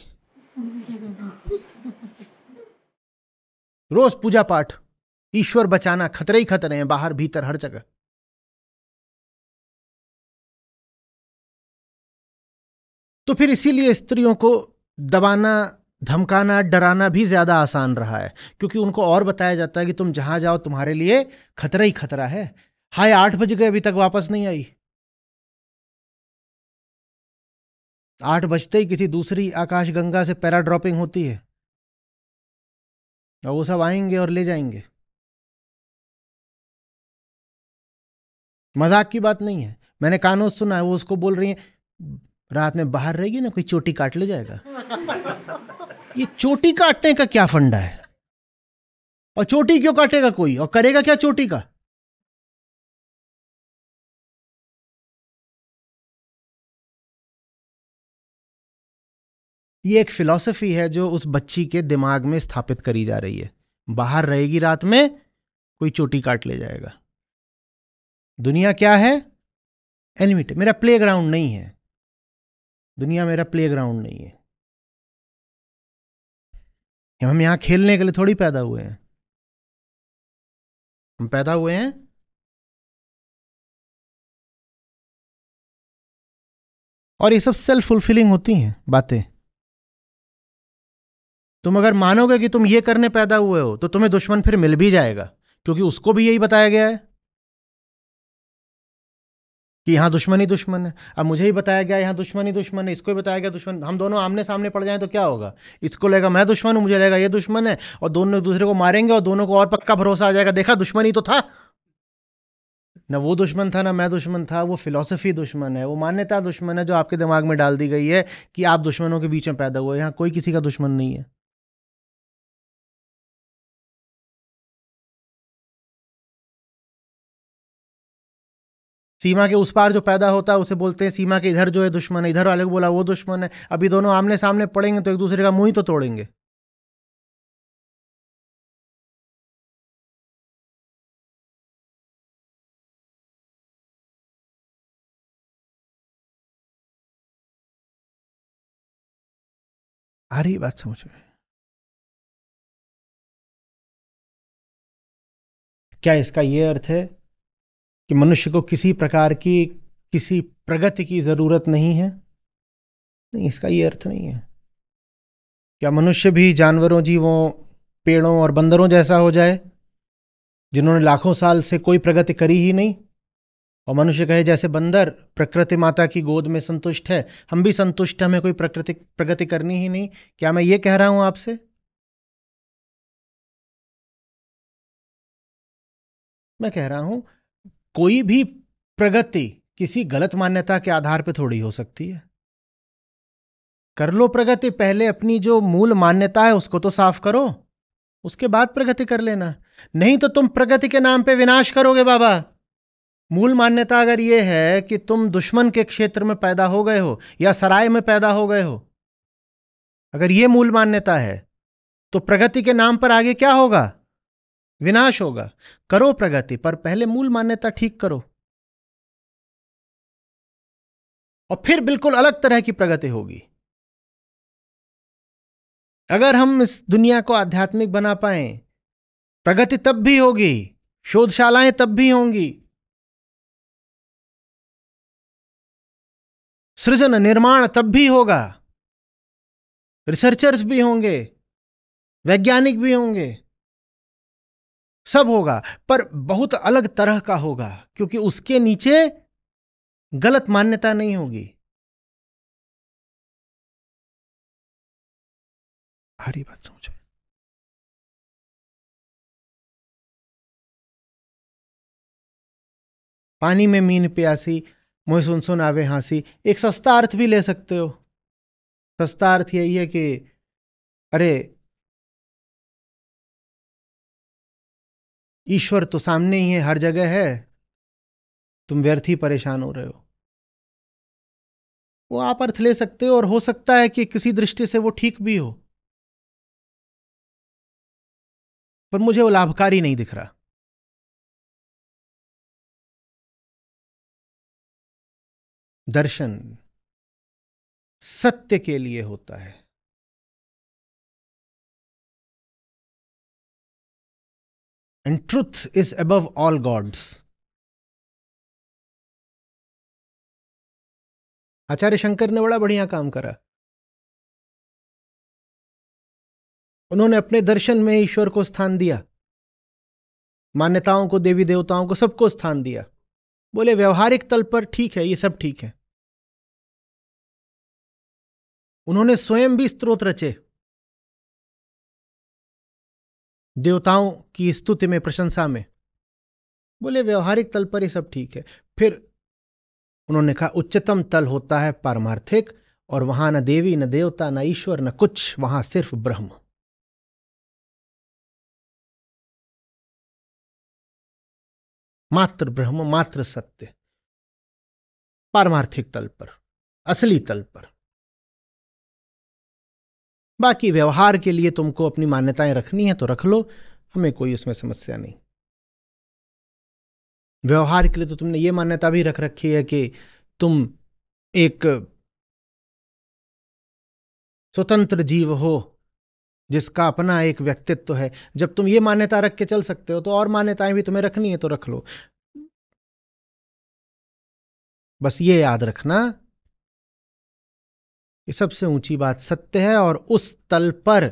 रोज पूजा पाठ, ईश्वर बचाना, खतरे ही खतरे हैं बाहर भीतर हर जगह। तो फिर इसीलिए स्त्रियों को दबाना, धमकाना, डराना भी ज्यादा आसान रहा है, क्योंकि उनको और बताया जाता है कि तुम जहां जाओ तुम्हारे लिए खतरा ही खतरा है। हाय 8 बज गए, अभी तक वापस नहीं आई। 8 बजते ही किसी दूसरी आकाशगंगा से पैरा ड्रॉपिंग होती है, और वो सब आएंगे और ले जाएंगे। मजाक की बात नहीं है। मैंने कानों से सुना है, वो उसको बोल रही है रात में बाहर रहेगी ना, कोई चोटी काट ले जाएगा। ये चोटी काटने का क्या फंडा है, और चोटी क्यों काटेगा कोई, और करेगा क्या चोटी का? ये एक फिलॉसफी है जो उस बच्ची के दिमाग में स्थापित करी जा रही है। बाहर रहेगी रात में, कोई चोटी काट ले जाएगा। दुनिया क्या है, एनिमिट, मेरा प्लेग्राउंड नहीं है। दुनिया मेरा प्लेग्राउंड नहीं है। हम यहां खेलने के लिए थोड़ी पैदा हुए हैं। हम पैदा हुए हैं और ये सब सेल्फ फुलफिलिंग होती हैं बातें। तुम अगर मानोगे कि तुम ये करने पैदा हुए हो, तो तुम्हें दुश्मन फिर मिल भी जाएगा, क्योंकि उसको भी यही बताया गया है कि यहां दुश्मन ही दुश्मन है। अब मुझे ही बताया गया यहां दुश्मन ही दुश्मन है, इसको ही बताया गया दुश्मन। हम दोनों आमने सामने पड़ जाएं तो क्या होगा? इसको लगेगा मैं दुश्मन हूं, मुझे लगेगा ये दुश्मन है, और दोनों एक दूसरे को मारेंगे, और दोनों को और पक्का भरोसा आ जाएगा, देखा दुश्मन ही तो था। ना वो दुश्मन था, ना मैं दुश्मन था। वो फिलॉसफी दुश्मन है, वो मान्यता दुश्मन है जो आपके दिमाग में डाल दी गई है कि आप दुश्मनों के बीच में पैदा हुए। यहां कोई किसी का दुश्मन नहीं है। सीमा के उस पार जो पैदा होता है उसे बोलते हैं सीमा के इधर जो है दुश्मन है, इधर वाले को बोला वो दुश्मन है। अभी दोनों आमने सामने पड़ेंगे तो एक दूसरे का मुंह ही तो तोड़ेंगे। आ रही बात समझ में? क्या इसका यह अर्थ है कि मनुष्य को किसी प्रकार की, किसी प्रगति की जरूरत नहीं है? नहीं, इसका यह अर्थ नहीं है। क्या मनुष्य भी जानवरों, जीवों, पेड़ों और बंदरों जैसा हो जाए, जिन्होंने लाखों साल से कोई प्रगति करी ही नहीं, और मनुष्य कहे जैसे बंदर प्रकृति माता की गोद में संतुष्ट है, हम भी संतुष्ट हैं, हमें कोई प्रगति करनी ही नहीं? क्या मैं ये कह रहा हूं आपसे? मैं कह रहा हूं कोई भी प्रगति किसी गलत मान्यता के आधार पर थोड़ी हो सकती है। कर लो प्रगति, पहले अपनी जो मूल मान्यता है उसको तो साफ करो, उसके बाद प्रगति कर लेना। नहीं तो तुम प्रगति के नाम पे विनाश करोगे बाबा। मूल मान्यता अगर यह है कि तुम दुश्मन के क्षेत्र में पैदा हो गए हो या सराय में पैदा हो गए हो, अगर यह मूल मान्यता है, तो प्रगति के नाम पर आगे क्या होगा? विनाश होगा। करो प्रगति, पर पहले मूल मान्यता ठीक करो, और फिर बिल्कुल अलग तरह की प्रगति होगी। अगर हम इस दुनिया को आध्यात्मिक बना पाए, प्रगति तब भी होगी, शोधशालाएं तब भी होंगी। सृजन निर्माण तब भी होगा, रिसर्चर्स भी होंगे, वैज्ञानिक भी होंगे, सब होगा, पर बहुत अलग तरह का होगा, क्योंकि उसके नीचे गलत मान्यता नहीं होगी। हरी बात समझो। पानी में मीन प्यासी, मोह सुन सुन आवे हांसी, एक सस्ता अर्थ भी ले सकते हो। सस्ता अर्थ यही है कि अरे ईश्वर तो सामने ही है, हर जगह है, तुम व्यर्थ ही परेशान हो रहे हो। वो आप अर्थ ले सकते हो, और हो सकता है कि किसी दृष्टि से वो ठीक भी हो, पर मुझे वो लाभकारी नहीं दिख रहा। दर्शन सत्य के लिए होता है, and truth is above all gods. Acharya Shankar ने बड़ा बढ़िया काम करा। उन्होंने अपने दर्शन में ईश्वर को स्थान दिया, मान्यताओं को, देवी देवताओं को, सबको स्थान दिया। बोले व्यवहारिक तल पर ठीक है, ये सब ठीक है। उन्होंने स्वयं भी स्तोत्र रचे, देवताओं की स्तुति में, प्रशंसा में। बोले व्यवहारिक तल पर ये सब ठीक है। फिर उन्होंने कहा उच्चतम तल होता है पारमार्थिक, और वहां न देवी न देवता न ईश्वर न कुछ, वहां सिर्फ ब्रह्म। मात्र ब्रह्म, मात्र सत्य, पारमार्थिक तल पर, असली तल पर। बाकी व्यवहार के लिए तुमको अपनी मान्यताएं रखनी है तो रख लो, हमें कोई उसमें समस्या नहीं। व्यवहार के लिए तो तुमने ये मान्यता भी रख रखी है कि तुम एक स्वतंत्र जीव हो जिसका अपना एक व्यक्तित्व है। जब तुम ये मान्यता रख के चल सकते हो तो और मान्यताएं भी तुम्हें रखनी है तो रख लो। बस ये याद रखना, ये सबसे ऊंची बात सत्य है, और उस तल पर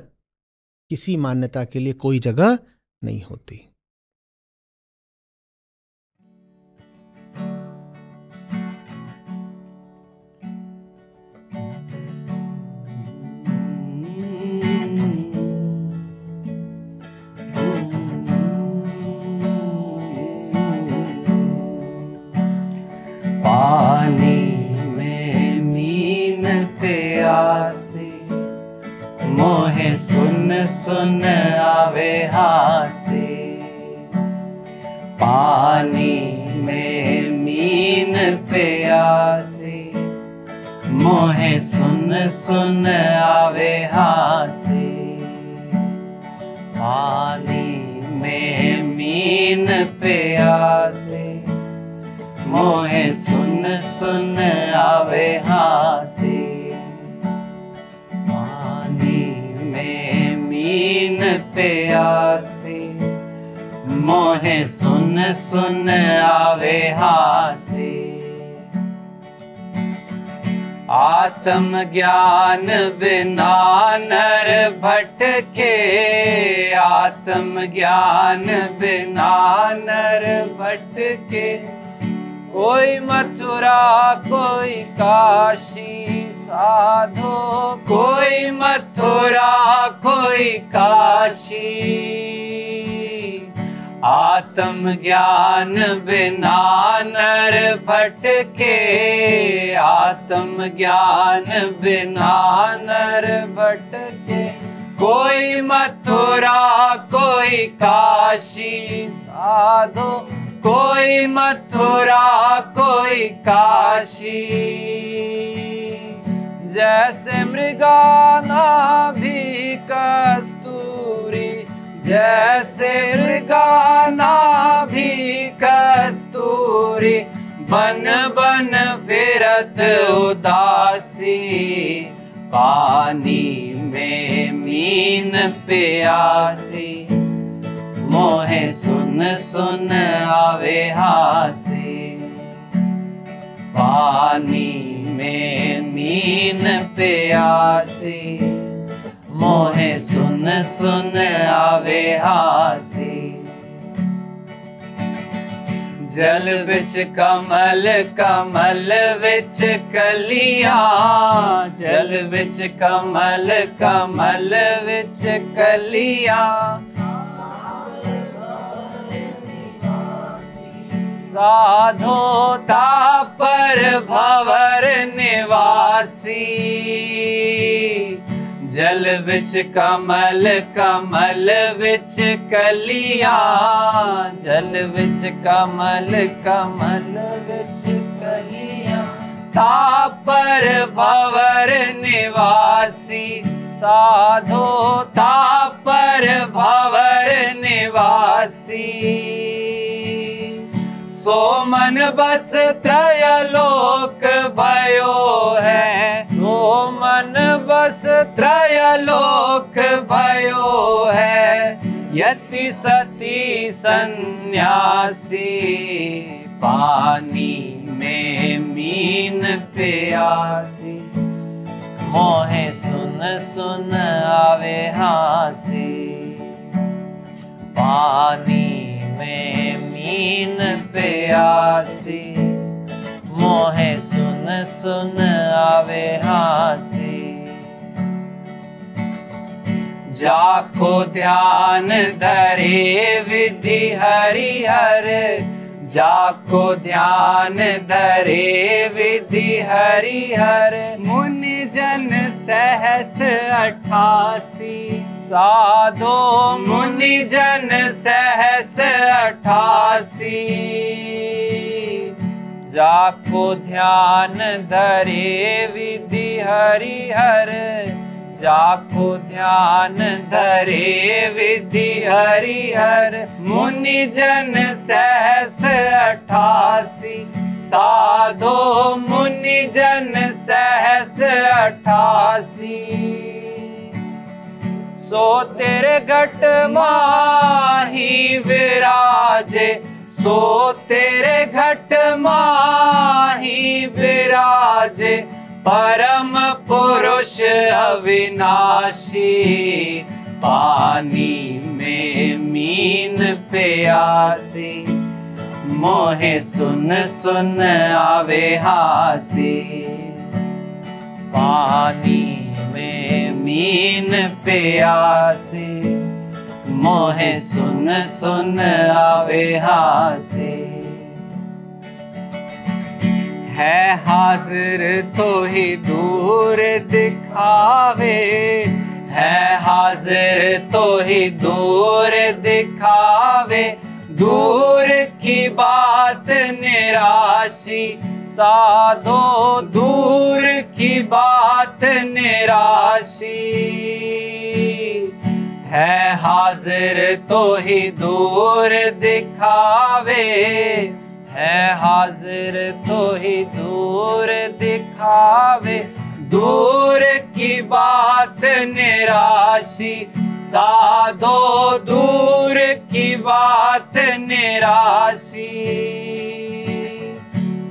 किसी मान्यता के लिए कोई जगह नहीं होती। पानी में मीन प्यासी, मोहे सुन सुन आवे हासी। पानी में मीन प्यासी, मोहे सुन सुन आवे हासी। पानी में मीन प्यासी, मोहे सुन सुन आवे हासी। पानी में मीन प्यासी, मोहे सुन सुन आवे हासी। आत्म ज्ञान बिना नर भटके, आत्म ज्ञान बिना नर भटके। कोई मथुरा कोई काशी साधो, कोई मथुरा कोई काशी। आत्म ज्ञान बिना नर भटके, आत्म ज्ञान बिना नर भटके। कोई मथुरा कोई काशी साधो, कोई मथुरा कोई काशी। जैसे मृगाना भी कस्तूरी, जैसे मृगाना भी कस्तूरी। बन बन फिरत उदासी, पानी में मीन प्यासी। मोहे सुन सुन आवे हासी। पानी में मीन प्यासी, मोहे सुन सुन आवे हासी। जल बिच कमल कमल बिच कलिया, जल बिच कमल कमल बिच कलिया। साधो तापर भवर निवासी, जल बिच कमल कमल बिच कलिया, जल बिच कमल कमल बिच कलिया। तापर भवर निवासी, साधो तापर भवर निवासी। सो मन बस त्रयलोक भयो है, सो मन बस त्रयलोक भयो है। यति सती सन्यासी, पानी में मीन प्यासी। मोहे सुन सुन आवे हासी, पानी में मीन प्यासी। मोहे सुन सुन आवे हासी। जाको ध्यान धरे विधि हरिहर, जाको ध्यान धरे विधि हरिहर। मुनि जन सहस 88, साधो मुनि जन सहस 88। जाको ध्यान धरे विधि हरिहर, जाको ध्यान धरे विधि हरिहर। मुनि जन सहस 88, साधो मुनि जन सहस 88। सो तेरे घट माही विराजे, सो तेरे घट माही विराजे। परम पुरुष अविनाशी, पानी में मीन प्यासी। मोहे सुन सुन आवे हासी, पानी में मीन प्यासी। मोहे सुन सुन आवे हासी। है हाजिर तो ही दूर दिखावे, है हाजिर तो ही दूर दिखावे। दूर की बात निराशी, साधो दूर की बात निराशी। है हाजिर तो ही दूर दिखावे, है हाजिर तो ही दूर दिखावे। दूर की बात निराशी, साधो दूर की बात निराशी।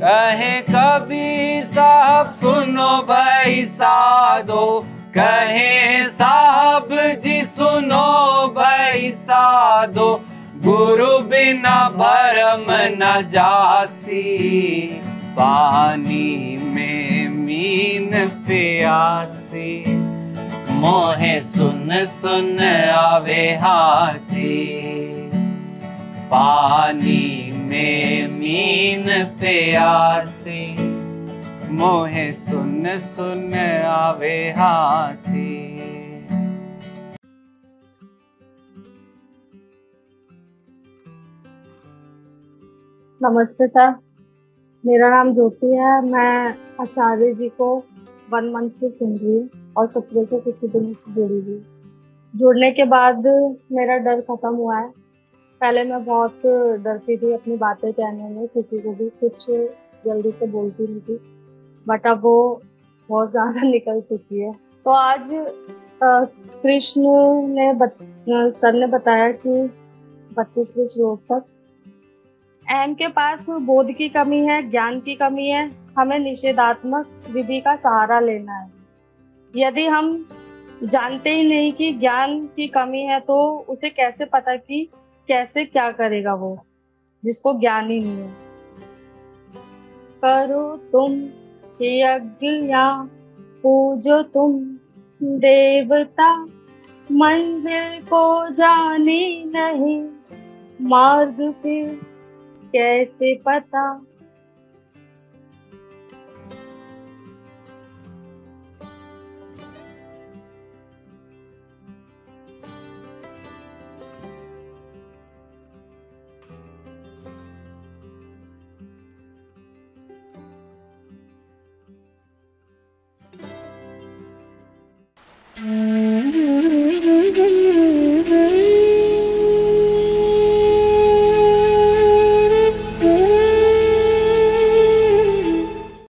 कहे कबीर साहब सुनो भाई साधो, कहे साहब जी सुनो भाई साधो। गुरु बिना भरम न जासी, पानी में मीन प्यासी। मोहे सुन सुन आवे हासी, पानी में मीन प्यासी। मोहे सुन सुन आवे हासी। नमस्ते सर, मेरा नाम ज्योति है। मैं आचार्य जी को 1 मंथ से सुन रही हूँ और सत्र से कुछ दिनों से जुड़ी हुई। जुड़ने के बाद मेरा डर खत्म हुआ है। पहले मैं बहुत डरती थी अपनी बातें कहने में, किसी को भी कुछ जल्दी से बोलती नहीं थी, बट अब वो बहुत ज़्यादा निकल चुकी है। तो आज कृष्ण ने सर ने बताया कि 32वें श्लोक तक, अहम के पास बोध की कमी है, ज्ञान की कमी है, हमें निषेधात्मक विधि का सहारा लेना है। यदि हम जानते ही नहीं कि ज्ञान की कमी है तो उसे कैसे पता कि कैसे क्या करेगा वो जिसको ज्ञान ही नहीं है। करो तुम यज्ञ या पूजो तुम देवता, मंजिल को जाने नहीं, मार्ग फिर कैसे पता।